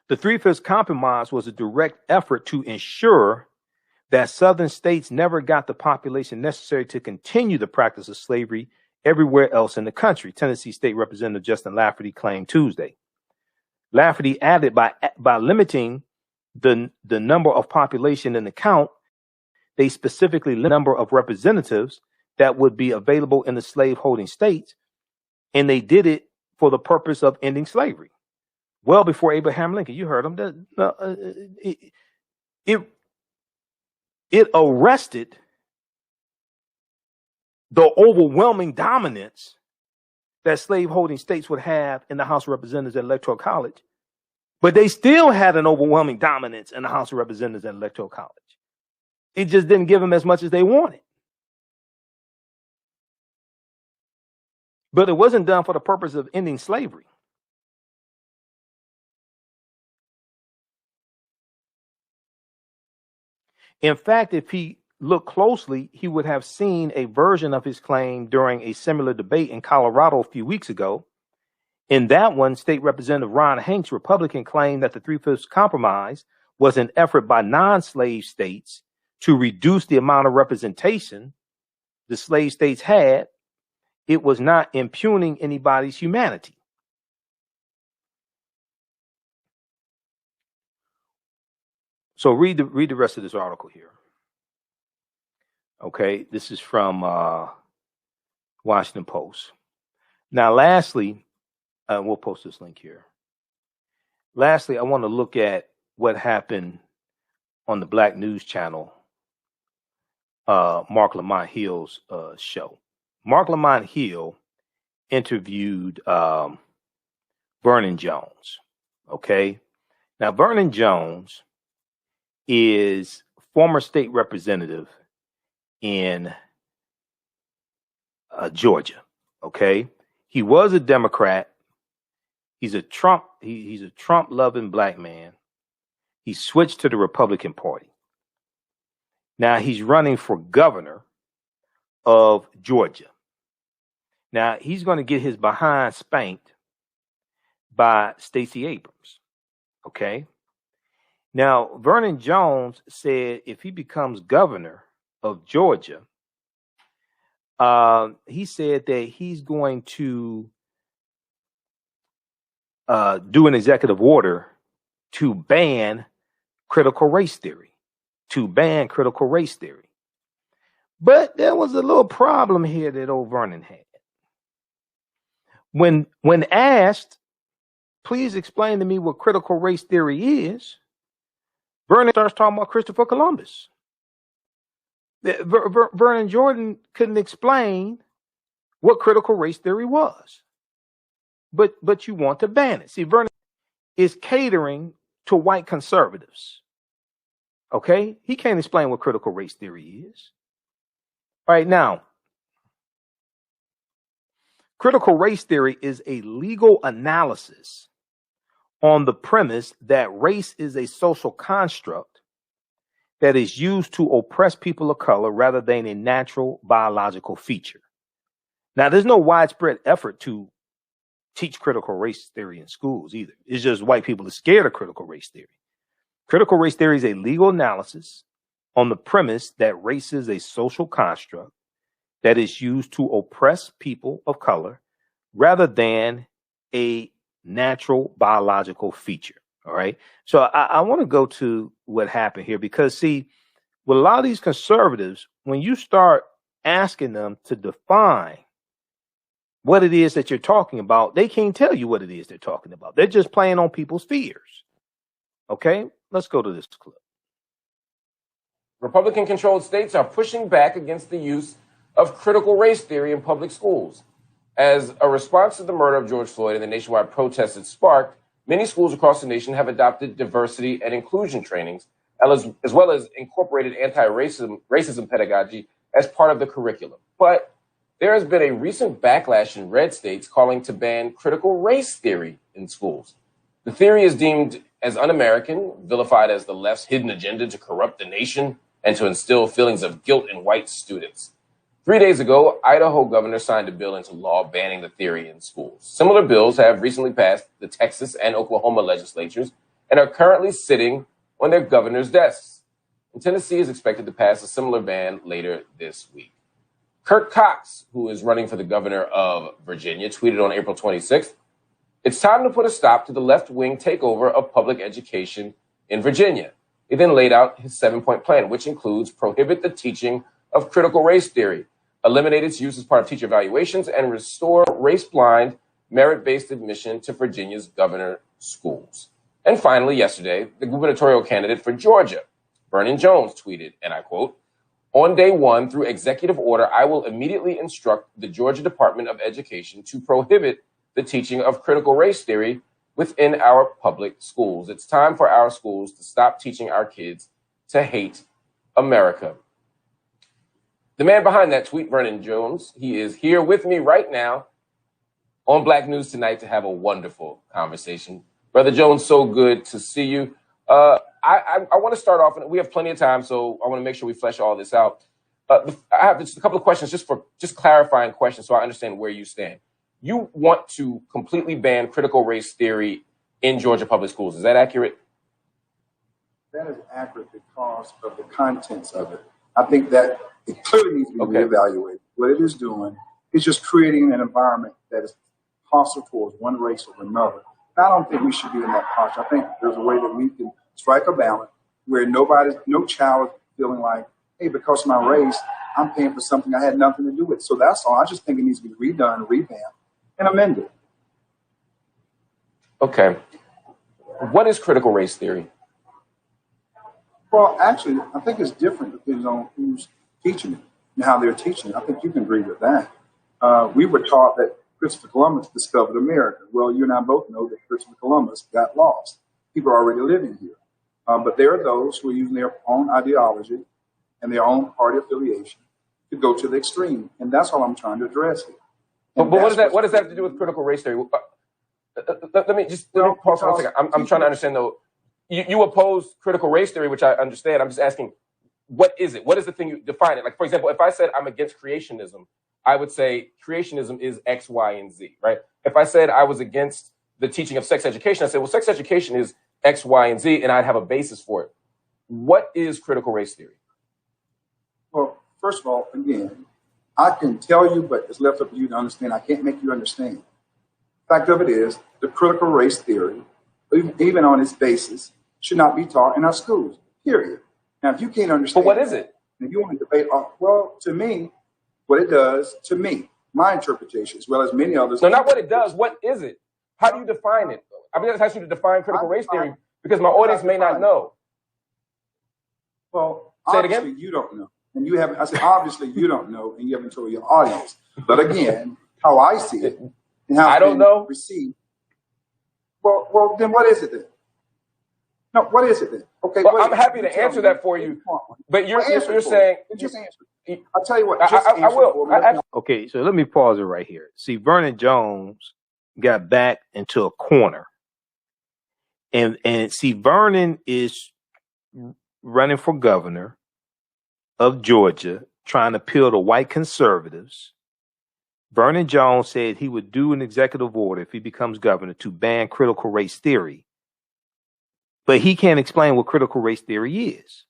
The 3/5 compromise was a direct effort to ensure that Southern states never got the population necessary to continue the practice of slavery everywhere else in the country, Tennessee State Representative Justin Lafferty claimed Tuesday. Lafferty added by limiting the number of population in the count, they specifically limit the number of representatives that would be available in the slave-holding states, and they did it for the purpose of ending slavery. Well before Abraham Lincoln, you heard him. It arrested the overwhelming dominance that slave-holding states would have in the House of Representatives and Electoral College, but they still had an overwhelming dominance in the House of Representatives and Electoral College. It just didn't give them as much as they wanted. But it wasn't done for the purpose of ending slavery. In fact, if he looked closely, he would have seen a version of his claim during a similar debate in Colorado a few weeks ago. In that one, State Representative Ron Hanks, Republican, claimed that the 3/5 compromise was an effort by non-slave states to reduce the amount of representation the slave states had. It was not impugning anybody's humanity. So read the rest of this article here. Okay, this is from Washington Post. Now, lastly, we'll post this link here. Lastly, I want to look at what happened on the Black News Channel, Marc Lamont Hill's show. Marc Lamont Hill interviewed Vernon Jones. Okay, now Vernon Jones is former state representative in Georgia. Okay, he was a Democrat. He's a Trump loving black man. He switched to the Republican Party. Now he's running for governor of Georgia. Now he's going to get his behind spanked by Stacey Abrams. Okay. Now, Vernon Jones said if he becomes governor of Georgia, he said that he's going to do an executive order to ban critical race theory. But there was a little problem here that old Vernon had. When asked, please explain to me what critical race theory is, Vernon starts talking about Christopher Columbus. Vernon Jordan couldn't explain what critical race theory was. But you want to ban it. See, Vernon is catering to white conservatives. Okay? He can't explain what critical race theory is. All right, now, critical race theory is a legal analysis on the premise that race is a social construct that is used to oppress people of color rather than a natural biological feature. Now, there's no widespread effort to teach critical race theory in schools either. It's just white people are scared of critical race theory. Critical race theory is a legal analysis on the premise that race is a social construct that is used to oppress people of color rather than a natural biological feature. All right. So I want to go to what happened here, because see, with a lot of these conservatives, when you start asking them to define what it is that you're talking about, they can't tell you what it is they're talking about. They're just playing on people's fears. Okay, let's go to this clip. Republican-controlled states are pushing back against the use of critical race theory in public schools. As a response to the murder of George Floyd and the nationwide protests it sparked, many schools across the nation have adopted diversity and inclusion trainings, as well as incorporated anti-racism pedagogy as part of the curriculum. But there has been a recent backlash in red states calling to ban critical race theory in schools. The theory is deemed as un-American, vilified as the left's hidden agenda to corrupt the nation and to instill feelings of guilt in white students. 3 days ago, Idaho governor signed a bill into law banning the theory in schools. Similar bills have recently passed the Texas and Oklahoma legislatures and are currently sitting on their governor's desks. And Tennessee is expected to pass a similar ban later this week. Kurt Cox, who is running for the governor of Virginia, tweeted on April 26th, "It's time to put a stop to the left-wing takeover of public education in Virginia." He then laid out his 7-point plan, which includes prohibit the teaching of critical race theory, eliminate its use as part of teacher evaluations, and restore race-blind, merit-based admission to Virginia's governor schools. And finally, yesterday, the gubernatorial candidate for Georgia, Vernon Jones, tweeted, and I quote, "On day one, through executive order, I will immediately instruct the Georgia Department of Education to prohibit the teaching of critical race theory within our public schools. It's time for our schools to stop teaching our kids to hate America." The man behind that tweet, Vernon Jones, he is here with me right now on Black News Tonight to have a wonderful conversation. Brother Jones, so good to see you. I want to start off, and we have plenty of time, so I want to make sure we flesh all this out. I have just a couple of questions, just clarifying questions, so I understand where you stand. You want to completely ban critical race theory in Georgia public schools. Is that accurate? That is accurate because of the contents of it. I think that it clearly needs to be reevaluated. What it is doing is just creating an environment that is hostile towards one race or another. And I don't think we should be in that posture. I think there's a way that we can strike a balance where no child is feeling like, hey, because of my race, I'm paying for something I had nothing to do with. So that's all. I just think it needs to be redone, revamped, and amended. Okay. What is critical race theory? Well, actually, I think it's different depending on who's teaching it and how they're teaching it. I think you can agree with that. We were taught that Christopher Columbus discovered America. Well, you and I both know that Christopher Columbus got lost. People are already living here. But there are those who are using their own ideology and their own party affiliation to go to the extreme. And that's all I'm trying to address here. But what does that have to do with critical race theory? Let me pause for a second. I'm trying to understand, though. You oppose critical race theory, which I understand. I'm just asking, what is it? What is the thing you define it? Like, for example, if I said I'm against creationism, I would say creationism is X, Y, and Z, right? If I said I was against the teaching of sex education, I said, well, sex education is X, Y, and Z, and I'd have a basis for it. What is critical race theory? Well, first of all, again, I can tell you, but it's left up to you to understand. I can't make you understand. Fact of it is, the critical race theory, even on its basis, should not be taught in our schools, period. Now, if you can't understand, but what is it? If you want to debate, well, to me, what it does, to me, my interpretation, as well as many others. No, not what it does. What is it? How do you define it? I mean, I just asked you to define critical race theory because my audience may not know. Well, say it obviously again. You don't know, and you haven't. I said obviously you don't know, and you haven't told your audience. But again, how I see it, and how I don't know. Received. Well, then what is it then? No, what is it then? Okay, well, I'm happy to answer that for you, but you're saying just answer. I'll tell you what. I will. Okay, so let me pause it right here. See, Vernon Jones got back into a corner, and see, Vernon is running for governor of Georgia, trying to appeal to white conservatives. Vernon Jones said he would do an executive order if he becomes governor to ban critical race theory. But he can't explain what critical race theory is.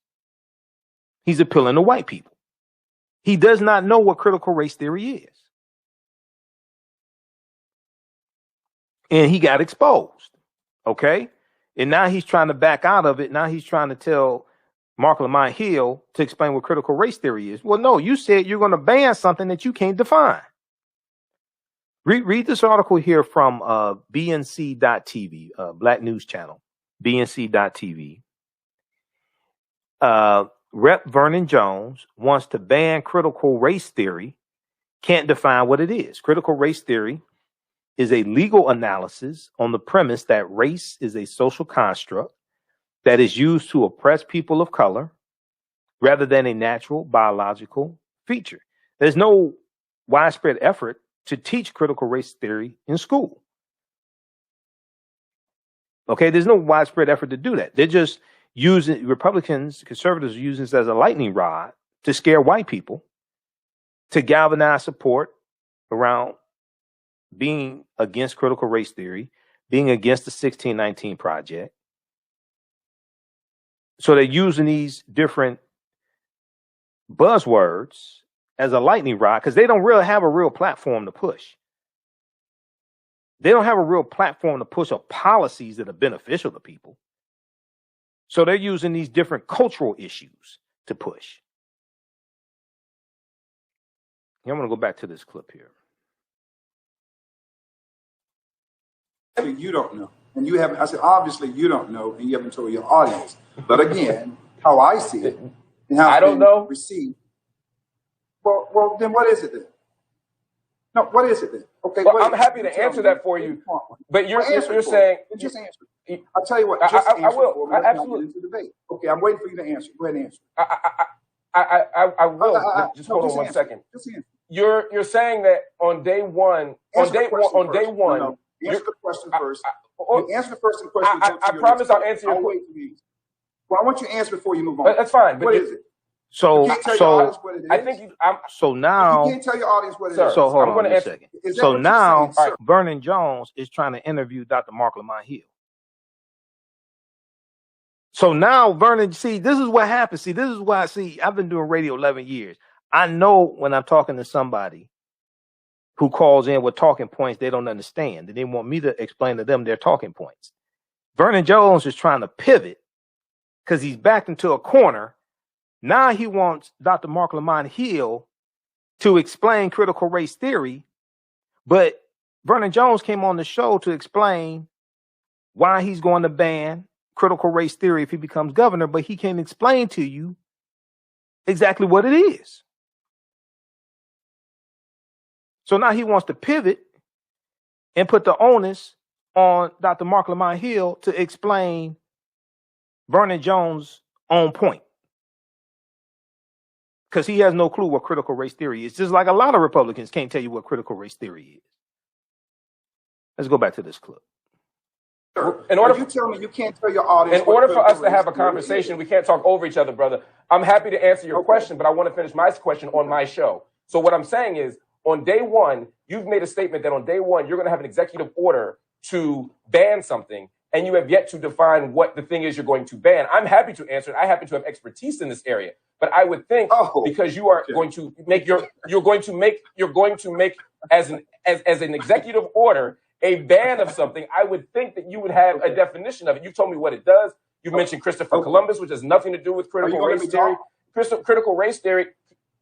He's appealing to white people. He does not know what critical race theory is. And he got exposed. Okay? And now he's trying to back out of it. Now he's trying to tell Marc Lamont Hill to explain what critical race theory is. Well, no, you said you're going to ban something that you can't define. Read this article here from BNC.TV, Black News Channel, BNC.TV. Rep. Vernon Jones wants to ban critical race theory, can't define what it is. Critical race theory is a legal analysis on the premise that race is a social construct that is used to oppress people of color rather than a natural biological feature. There's no widespread effort to teach critical race theory in school. Okay, there's no widespread effort to do that. They're just using, Republicans, conservatives are using this as a lightning rod to scare white people, to galvanize support around being against critical race theory, being against the 1619 Project. So they're using these different buzzwords as a lightning rod because they don't really have a real platform to push. They don't have a real platform to push of policies that are beneficial to people. So they're using these different cultural issues to push. I'm going to go back to this clip here. You don't know. And you haven't, I said, obviously you don't know and you haven't told your audience. But again, how I see it and how I don't know. Received. Well, then what is it then? No, what is it then? Okay, well, I'm happy to answer that for you. But you're saying just answer. I'll tell you what. Just I will. Let's absolutely. Not get into debate. Okay, I'm waiting for you to answer. Go ahead and answer. I will. Just hold on one second. Just answer. You're saying that on day one. Answer the question first. You answer the first question. I promise I'll answer your question. Well, I want you to answer before you move on. That's fine. What is it? So I think so now you can't tell your audience what it is. So hold on a second. So now Vernon Jones is trying to interview Dr. Marc Lamont Hill. So now Vernon, see, this is what happens. See, this is why, I've been doing radio 11 years. I know when I'm talking to somebody who calls in with talking points they don't understand, and they want me to explain to them their talking points. Vernon Jones is trying to pivot because he's backed into a corner. Now he wants Dr. Marc Lamont Hill to explain critical race theory, but Vernon Jones came on the show to explain why he's going to ban critical race theory if he becomes governor, but he can't explain to you exactly what it is. So now he wants to pivot and put the onus on Dr. Marc Lamont Hill to explain Vernon Jones' own point. Because he has no clue what critical race theory is. Just like a lot of Republicans can't tell you what critical race theory is. Let's go back to this clip. In order, you tell me you can't tell your audience. In order for us to have a conversation, we can't talk over each other, brother. I'm happy to answer your question, but I want to finish my question on my show. So what I'm saying is, on day one, you've made a statement that on day one, you're going to have an executive order to ban something, and you have yet to define what the thing is you're going to ban. I'm happy to answer it. I happen to have expertise in this area, but I would think because you are going to make you're going to make as an executive order a ban of something. I would think that you would have a definition of it. You told me what it does. You mentioned Christopher Columbus, which has nothing to do with critical race theory. Critical race theory.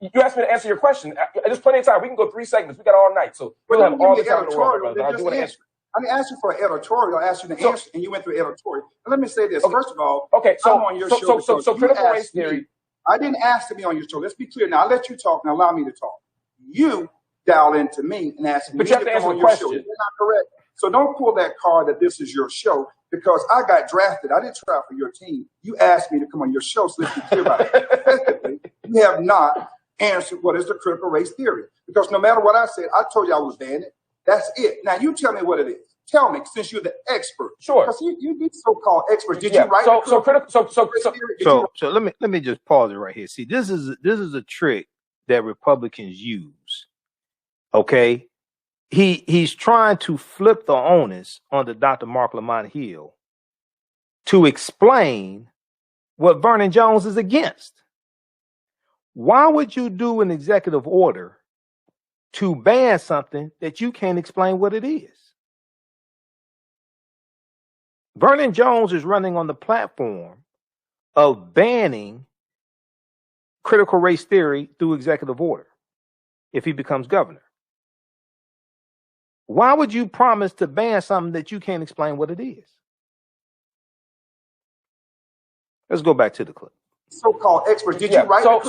You asked me to answer your question. There's plenty of time. We can go 3 segments. We got all night, so we'll have all the time in the world, brother. I do want to answer. I didn't ask you for an editorial. I asked you to answer, and you went through editorial. Now, let me say this. First of all, so I'm on your show. So critical race theory. I didn't ask to be on your show. Let's be clear. Now, I'll let you talk and allow me to talk. You dial into me and ask me but you have to answer on the your question. show. You're not correct. So don't pull that card that this is your show, because I got drafted. I didn't try for your team. You asked me to come on your show, so let's be clear about it. Effectively, you have not answered what is the critical race theory, because no matter what I said, I told you I was banning it. That's it. Now you tell me what it is. Tell me, since you're the expert. Sure. Because you be so-called experts. Did you write? So let me just pause it right here. See, this is a trick that Republicans use. Okay. He's trying to flip the onus onto Dr. Marc Lamont Hill to explain what Vernon Jones is against. Why would you do an executive order to ban something that you can't explain what it is? Vernon Jones is running on the platform of banning critical race theory through executive order if he becomes governor. Why would you promise to ban something that you can't explain what it is? Let's go back to the clip. So-called expert. Did you write it?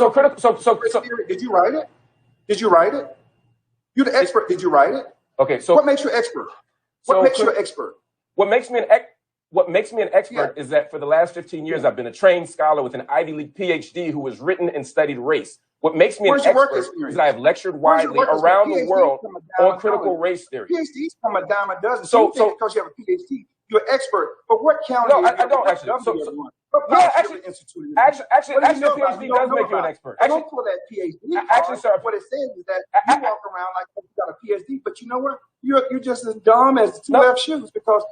Did you write it? Did you write it? You're the expert. Did you write it? Okay. So what makes you expert? What makes you an expert? What makes me an expert is that for the last 15 years, I've been a trained scholar with an Ivy League PhD who has written and studied race. What makes me an expert is that I have lectured widely around the world on critical race theory. PhDs come a dime a dozen. So because you have a PhD, you're an expert. But what county? No, I don't actually. Actually, a PhD does make you an expert. I don't pull that PhD. Actually, sir, what it says is that you walk around like you got a PhD, but you know what? You're just as dumb as two left shoes because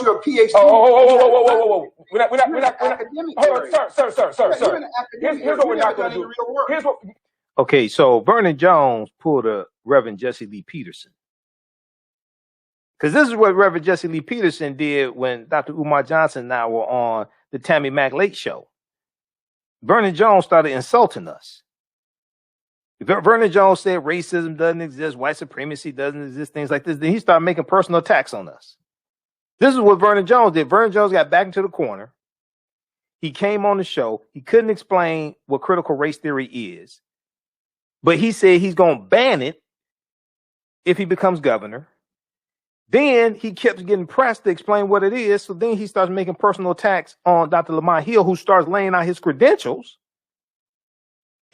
you're a PhD. Whoa. We're not academic. Hold on, sir. Here's what we're not going to do. Okay, so Vernon Jones pulled a Reverend Jesse Lee Peterson. Because this is what Reverend Jesse Lee Peterson did when Dr. Umar Johnson and I were on the Tammy Mack Lake Show. Vernon Jones started insulting us. Vernon Jones said racism doesn't exist, white supremacy doesn't exist, things like this. Then he started making personal attacks on us. This is what Vernon Jones did. Vernon Jones got back into the corner. He came on the show. He couldn't explain what critical race theory is, but he said he's going to ban it if he becomes governor. Then he kept getting pressed to explain what it is. So then he starts making personal attacks on Dr. Lamont Hill, who starts laying out his credentials.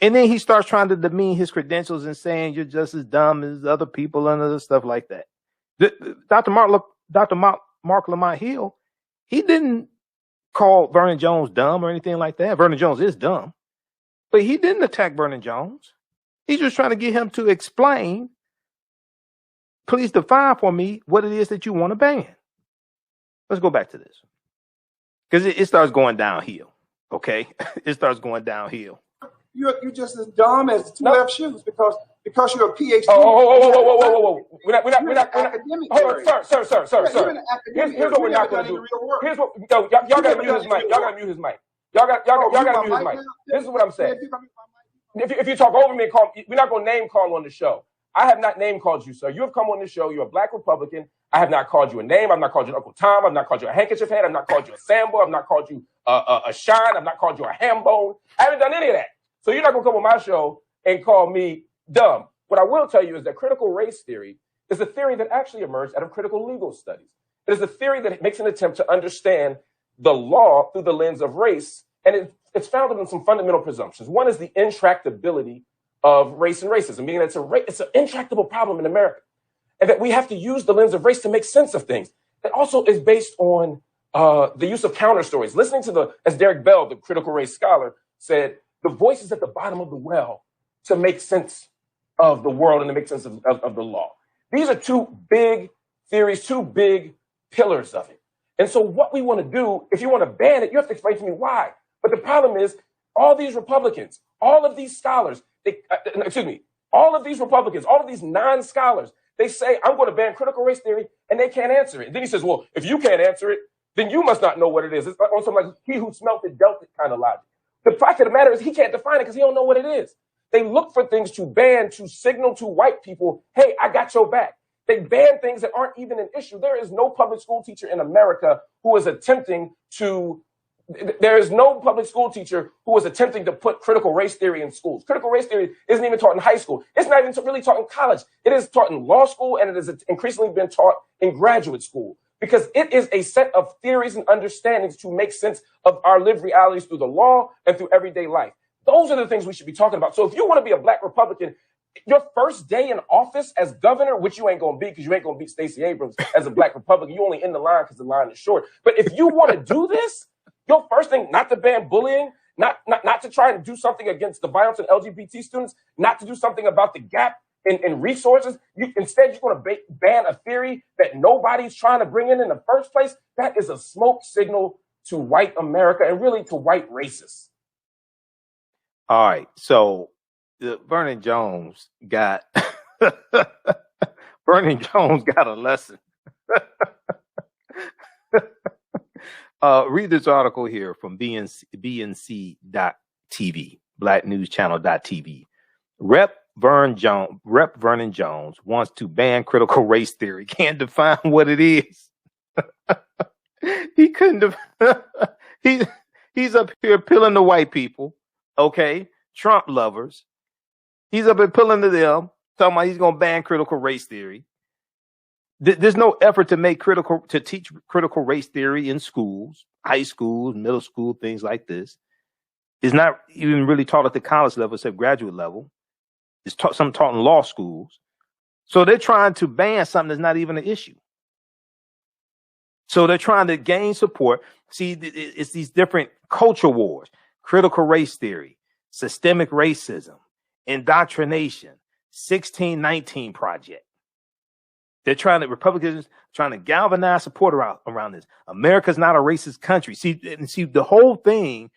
And then he starts trying to demean his credentials and saying you're just as dumb as other people and other stuff like that. Dr. Marc Lamont Hill, he didn't call Vernon Jones dumb or anything like that. Vernon Jones is dumb, but he didn't attack Vernon Jones. He's just trying to get him to explain, please define for me what it is that you want to ban. Let's go back to this. Because it starts going downhill, okay? It starts going downhill. You're just as dumb as two left shoes because you're a PhD. Whoa. We're not academic. Hold on, sir. Here's what we're not going to do. Here's what y'all got to mute his mic. Y'all got to mute his mic. Y'all got to mute his mic. This is what I'm saying. If you talk over me and call, we're not going to name call on the show. I have not name called you, sir. You have come on the show. You're a black Republican. I have not called you a name. I've not called you Uncle Tom. I've not called you a handkerchief head. I've not called you a Sambo. I've not called you a shine. I've not called you a ham bone. I haven't done any of that. So you're not going to come on my show and call me dumb. What I will tell you is that critical race theory is a theory that actually emerged out of critical legal studies. It is a theory that makes an attempt to understand the law through the lens of race, and it's founded on some fundamental presumptions. One is the intractability of race and racism, meaning that it's an intractable problem in America, and that we have to use the lens of race to make sense of things. It also is based on the use of counter stories. Listening to as Derek Bell, the critical race scholar, said, the voices at the bottom of the well to make sense of the world and to make sense of the law. These are two big theories, two big pillars of it. And so what we want to do, if you want to ban it, you have to explain to me why. But the problem is all these Republicans, all of these scholars, all of these Republicans, all of these non-scholars, they say, I'm going to ban critical race theory, and they can't answer it. And then he says, well, if you can't answer it, then you must not know what it is. It's on some like he who smelt it dealt it kind of logic. The fact of the matter is he can't define it because he don't know what it is. They look for things to ban to signal to white people, hey, I got your back. They ban things that aren't even an issue. There is no public school teacher in America who is attempting to put critical race theory in schools. Critical race theory isn't even taught in high school. It's not even really taught in college. It is taught in law school, and it is increasingly been taught in graduate school because it is a set of theories and understandings to make sense of our lived realities through the law and through everyday life. Those are the things we should be talking about. So if you want to be a black Republican, your first day in office as governor, which you ain't going to be because you ain't going to beat Stacey Abrams as a black Republican. You only in the line because the line is short. But if you want to do this, your first thing, not to ban bullying, not to try and do something against the violence of LGBT students, not to do something about the gap in resources. Instead, you're going to ban a theory that nobody's trying to bring in the first place. That is a smoke signal to white America and really to white racists. All right. So Vernon Jones got a lesson. Read this article here from BNC.TV, blacknewschannel.tv. Rep. Rep. Vernon Jones wants to ban critical race theory. Can't define what it is. He couldn't he's up here appealing to white people, okay? Trump lovers. He's up here appealing to them, talking about he's going to ban critical race theory. There's no effort to teach critical race theory in schools, high schools, middle school, things like this. It's not even really taught at the college level, except graduate level. It's some taught in law schools. So they're trying to ban something that's not even an issue. So they're trying to gain support. See, it's these different culture wars, critical race theory, systemic racism, indoctrination, 1619 Project. Republicans trying to galvanize support around this. America's not a racist country. See the whole thing,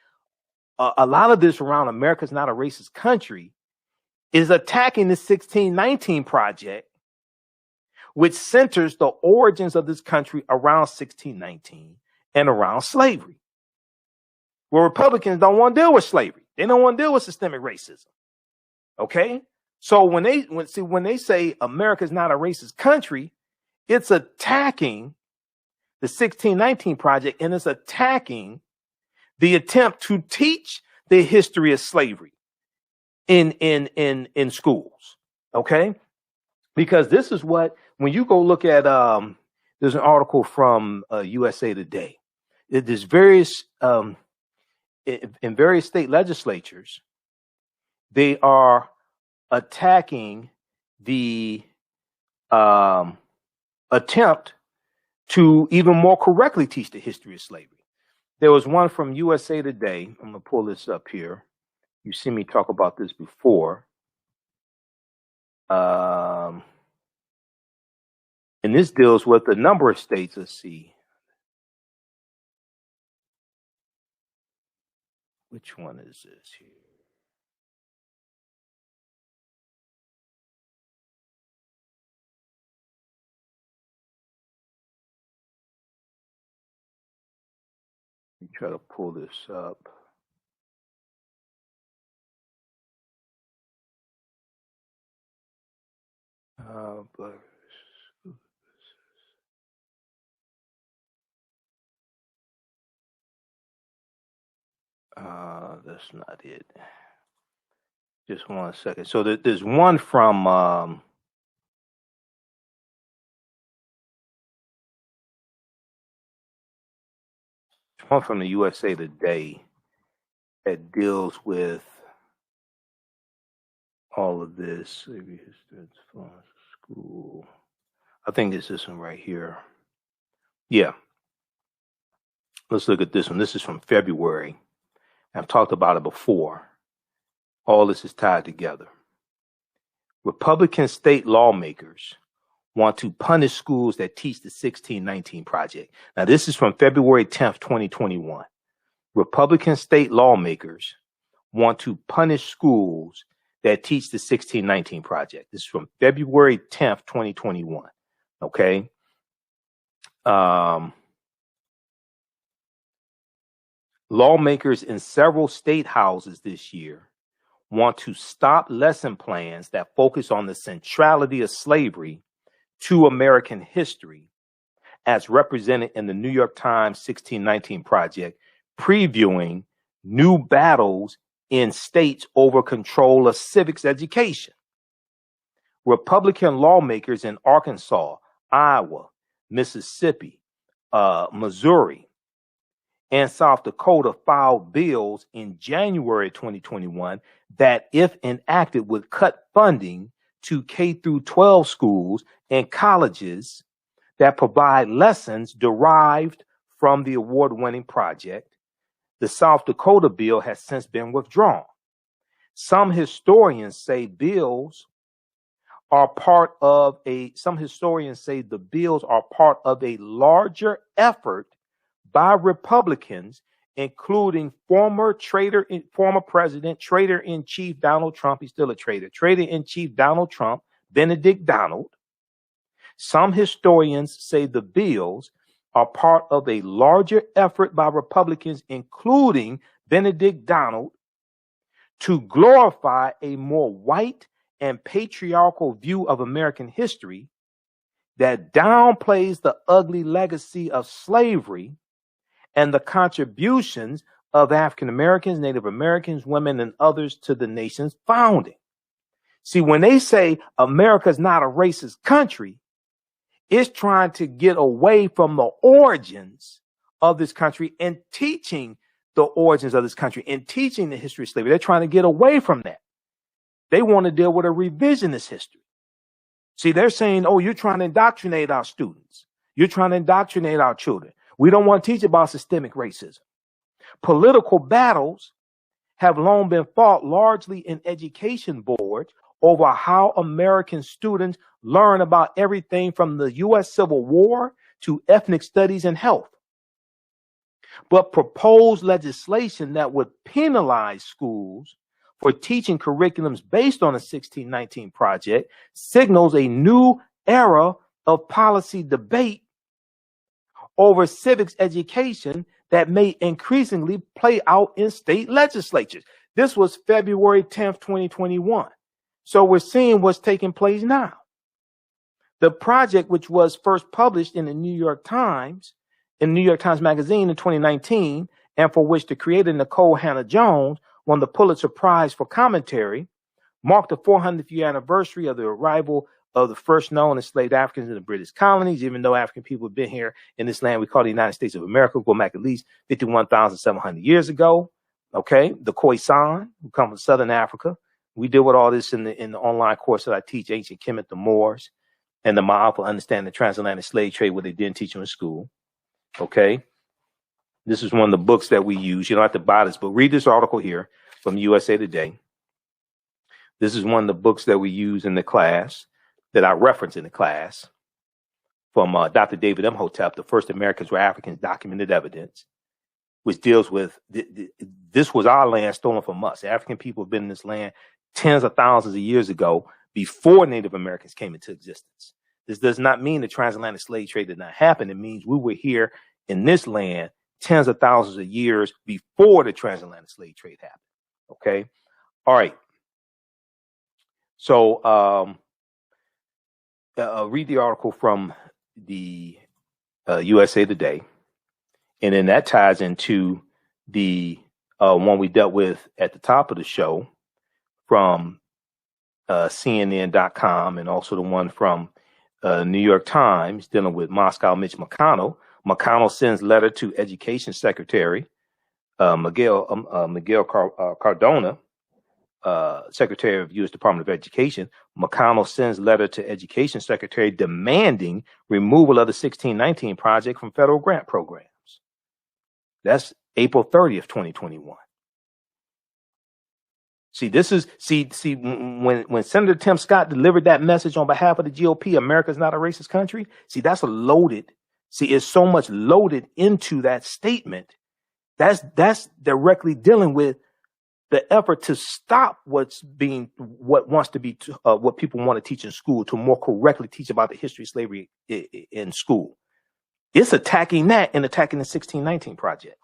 a lot of this around America's not a racist country is attacking the 1619 Project, which centers the origins of this country around 1619 and around slavery. Well, Republicans don't want to deal with slavery. They don't want to deal with systemic racism. Okay? So when they say America's not a racist country, it's attacking the 1619 Project, and it's attacking the attempt to teach the history of slavery in schools. Okay? Because this is what, when you go look at, there's an article from USA Today. There's various, in various state legislatures, they are attacking the attempt to even more correctly teach the history of slavery. There was one from USA Today. I'm going to pull this up here. You've seen me talk about this before. And this deals with a number of states. Let's see. Which one is this here? Let me try to pull this up. But that's not it. Just 1 second. So there's one from the USA Today that deals with all of this. School. I think it's this one right here. Yeah. Let's look at this one. This is from February. I've talked about it before. All this is tied together. Republican state lawmakers want to punish schools that teach the 1619 Project. Now, this is from February 10th, 2021. Republican state lawmakers want to punish schools that teach the 1619 Project. This is from February 10th, 2021. Okay. Lawmakers in several state houses this year want to stop lesson plans that focus on the centrality of slavery to American history as represented in the New York Times 1619 Project, previewing new battles in states over control of civics education. Republican lawmakers in Arkansas, Iowa, Mississippi, Missouri, and South Dakota filed bills in January 2021 that, if enacted, would cut funding to K-12 schools and colleges that provide lessons derived from the award-winning project. The South Dakota bill has since been withdrawn. Some historians say the bills are part of a larger effort by Republicans, including former President, Traitor-in-Chief Donald Trump. He's still a traitor. Traitor-in-Chief Donald Trump, Benedict Donald. Some historians say the bills are part of a larger effort by Republicans, including Benedict Donald, to glorify a more white and patriarchal view of American history that downplays the ugly legacy of slavery and the contributions of African Americans, Native Americans, women, and others to the nation's founding. See, when they say America's not a racist country, it's trying to get away from the origins of this country and teaching the origins of this country and teaching the history of slavery. They're trying to get away from that. They want to deal with a revisionist history. See, they're saying, oh, you're trying to indoctrinate our students. You're trying to indoctrinate our children. We don't want to teach about systemic racism. Political battles have long been fought largely in education boards over how American students learn about everything from the U.S. Civil War to ethnic studies and health. But proposed legislation that would penalize schools for teaching curriculums based on the 1619 Project signals a new era of policy debate over civics education that may increasingly play out in state legislatures. This was February 10th, 2021. So we're seeing what's taking place now. The project, which was first published in the New York Times Magazine in 2019, and for which the creator Nikole Hannah Jones won the Pulitzer Prize for commentary, marked the 400th year anniversary of the arrival of the first known enslaved Africans in the British colonies. Even though African people have been here in this land we call the United States of America, go back at least 51,700 years ago. Okay, the Khoisan, who come from Southern Africa. We deal with all this in the online course that I teach, Ancient Kemet, the Moors, and the Maafa, Understanding the Transatlantic Slave Trade, what they didn't teach you in school. Okay, this is one of the books that we use. You don't have to buy this, but read this article here from USA Today. This is one of the books that we use in the class, that I reference in the class, from Dr. David Imhotep, The First Americans Were Africans, Documented Evidence, which deals with, this was our land stolen from us. African people have been in this land tens of thousands of years ago, before Native Americans came into existence. This does not mean the transatlantic slave trade did not happen. It means we were here in this land tens of thousands of years before the transatlantic slave trade happened. Okay. All right. So, read the article from the USA Today, and then that ties into the one we dealt with at the top of the show from CNN.com, and also the one from New York Times dealing with Moscow Mitch McConnell. McConnell sends letter to Education Secretary Miguel Cardona, Secretary of U.S. Department of Education. McConnell sends letter to Education Secretary demanding removal of the 1619 Project from federal grant programs. That's April 30th, 2021. See, this is when Senator Tim Scott delivered that message on behalf of the GOP, America's not a racist country. See, that's a loaded. See, it's so much loaded into that statement. That's directly dealing with the effort to stop what wants to be what people want to teach in school, to more correctly teach about the history of slavery in school. It's attacking that and attacking the 1619 Project.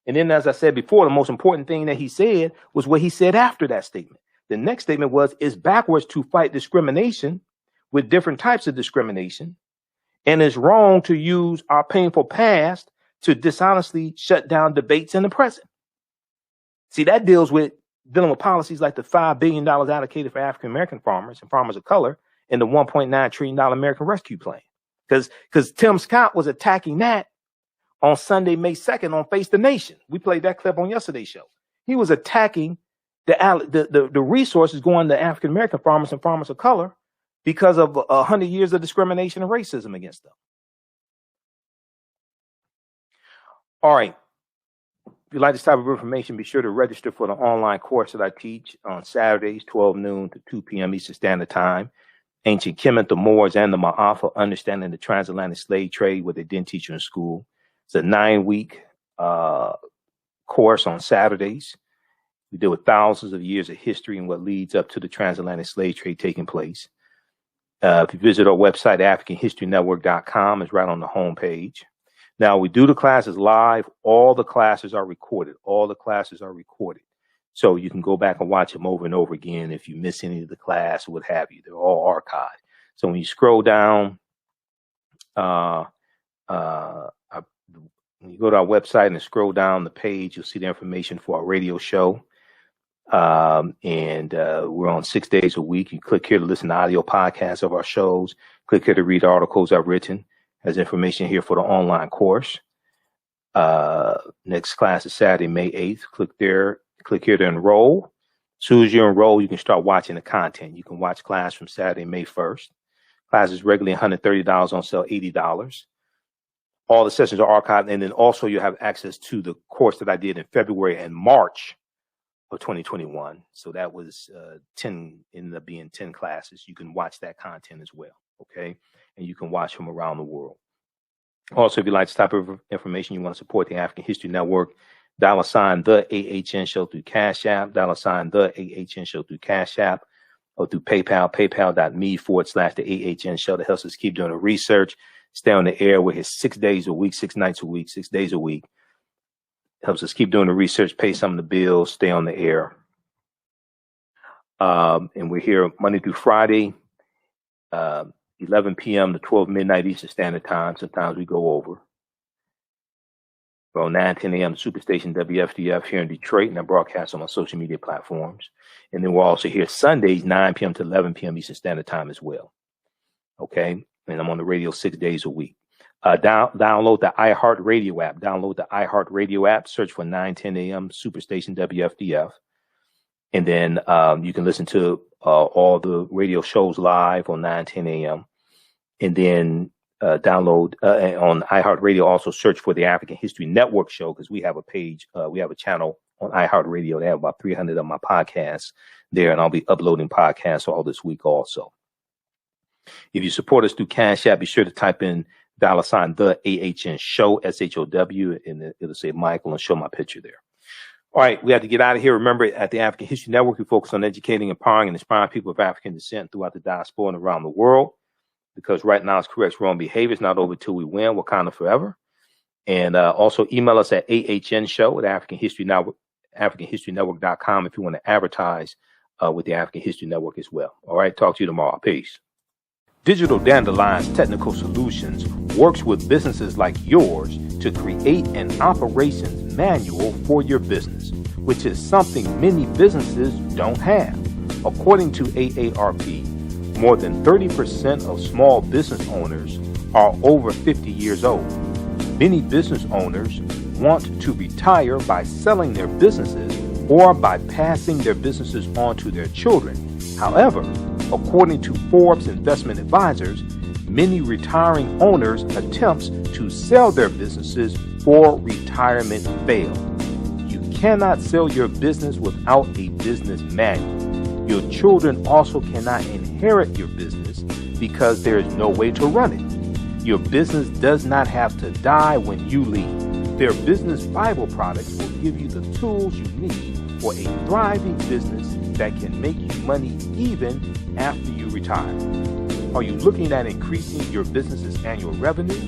And then, as I said before, the most important thing that he said was what he said after that statement. The next statement was, it's backwards to fight discrimination with different types of discrimination, and it's wrong to use our painful past to dishonestly shut down debates in the present. See, that dealing with policies like the $5 billion allocated for African American farmers and farmers of color and the $1.9 trillion American Rescue Plan. Because Tim Scott was attacking that on Sunday, May 2nd on Face the Nation. We played that clip on yesterday's show. He was attacking the resources going to African American farmers and farmers of color because of 100 years of discrimination and racism against them. All right. If you like this type of information, be sure to register for the online course that I teach on Saturdays, 12 noon to 2 p.m. Eastern Standard Time. Ancient Kemet, the Moors, and the Maafa, Understanding the Transatlantic Slave Trade, what they didn't teach you in school. It's a 9-week course on Saturdays. We deal with thousands of years of history and what leads up to the transatlantic slave trade taking place. If you visit our website, AfricanHistoryNetwork.com, it's right on the homepage. Now, we do the classes live. All the classes are recorded. So you can go back and watch them over and over again if you miss any of the class or what have you. They're all archived. So when you scroll down, when you go to our website and scroll down the page, you'll see the information for our radio show. And we're on 6 days a week. You click here to listen to audio podcasts of our shows. Click here to read articles I've written. There's information here for the online course. Next class is Saturday, May 8th. Click here to enroll. As soon as you enroll, you can start watching the content. You can watch class from Saturday, May 1st. Class is regularly $130, on sale $80. All the sessions are archived, and then also you have access to the course that I did in February and March of 2021. So that was 10, ended up being 10 classes. You can watch that content as well, okay? And you can watch from around the world. Also, if you like this type of information, you want to support the African History Network, $ the AHN Show through Cash App, $ the AHN Show through Cash App, or through PayPal, paypal.me/the AHN Show. That helps us keep doing the research, stay on the air. We're here 6 days a week, 6 nights a week, 6 days a week. Helps us keep doing the research, pay some of the bills, stay on the air. And we're here Monday through Friday, 11 p.m. to 12 midnight Eastern Standard Time. Sometimes we go over. We're on 9-10 a.m. Superstation WFDF here in Detroit, and I broadcast on my social media platforms. And then we're also here Sundays, 9 p.m. to 11 p.m. Eastern Standard Time as well. Okay? And I'm on the radio 6 days a week. Download the iHeartRadio app. Download the iHeartRadio app. Search for 9-10 a.m. Superstation WFDF. And then you can listen to all the radio shows live on 9-10 a.m. And then download on iHeartRadio. Also search for the African History Network show, because we have a page, we have a channel on iHeartRadio. They have about 300 of my podcasts there, and I'll be uploading podcasts all this week also. If you support us through Cash App, be sure to type in $ the AHN Show, SHOW, and it'll say Michael and show my picture there. All right, we have to get out of here. Remember, at the African History Network, we focus on educating, empowering, and inspiring people of African descent throughout the diaspora and around the world. Because right now it's correct wrong behavior. It's not over till we win. Wakanda forever. And also email us at AHNshow at African History Network, AfricanHistoryNetwork.com if you want to advertise with the African History Network as well. All right, talk to you tomorrow. Peace. Digital Dandelion's Technical Solutions works with businesses like yours to create an operations manual for your business, which is something many businesses don't have. According to AARP, more than 30% of small business owners are over 50 years old. Many business owners want to retire by selling their businesses or by passing their businesses on to their children. However, according to Forbes Investment Advisors, many retiring owners' attempts to sell their businesses for retirement fail. You cannot sell your business without a business manual. Your children also cannot inherit your business because there is no way to run it. Your business does not have to die when you leave. Their business Bible products will give you the tools you need for a thriving business that can make you money even after you retire. Are you looking at increasing your business's annual revenue?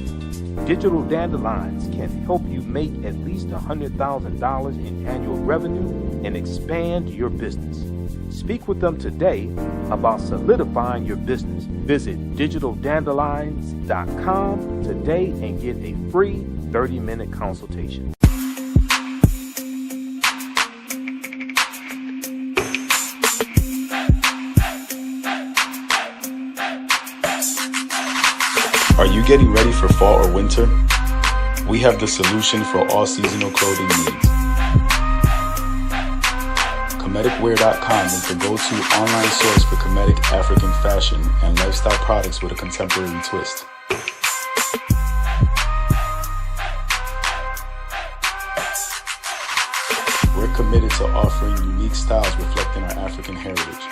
Digital Dandelions can help you make at least $100,000 in annual revenue and expand your business. Speak with them today about solidifying your business. Visit digitaldandelions.com today and get a free 30-minute consultation. Are you getting ready for fall or winter? We have the solution for all seasonal clothing needs. Kemeticwear.com is the go-to online source for Kemetic African fashion and lifestyle products with a contemporary twist. We're committed to offering unique styles reflecting our African heritage.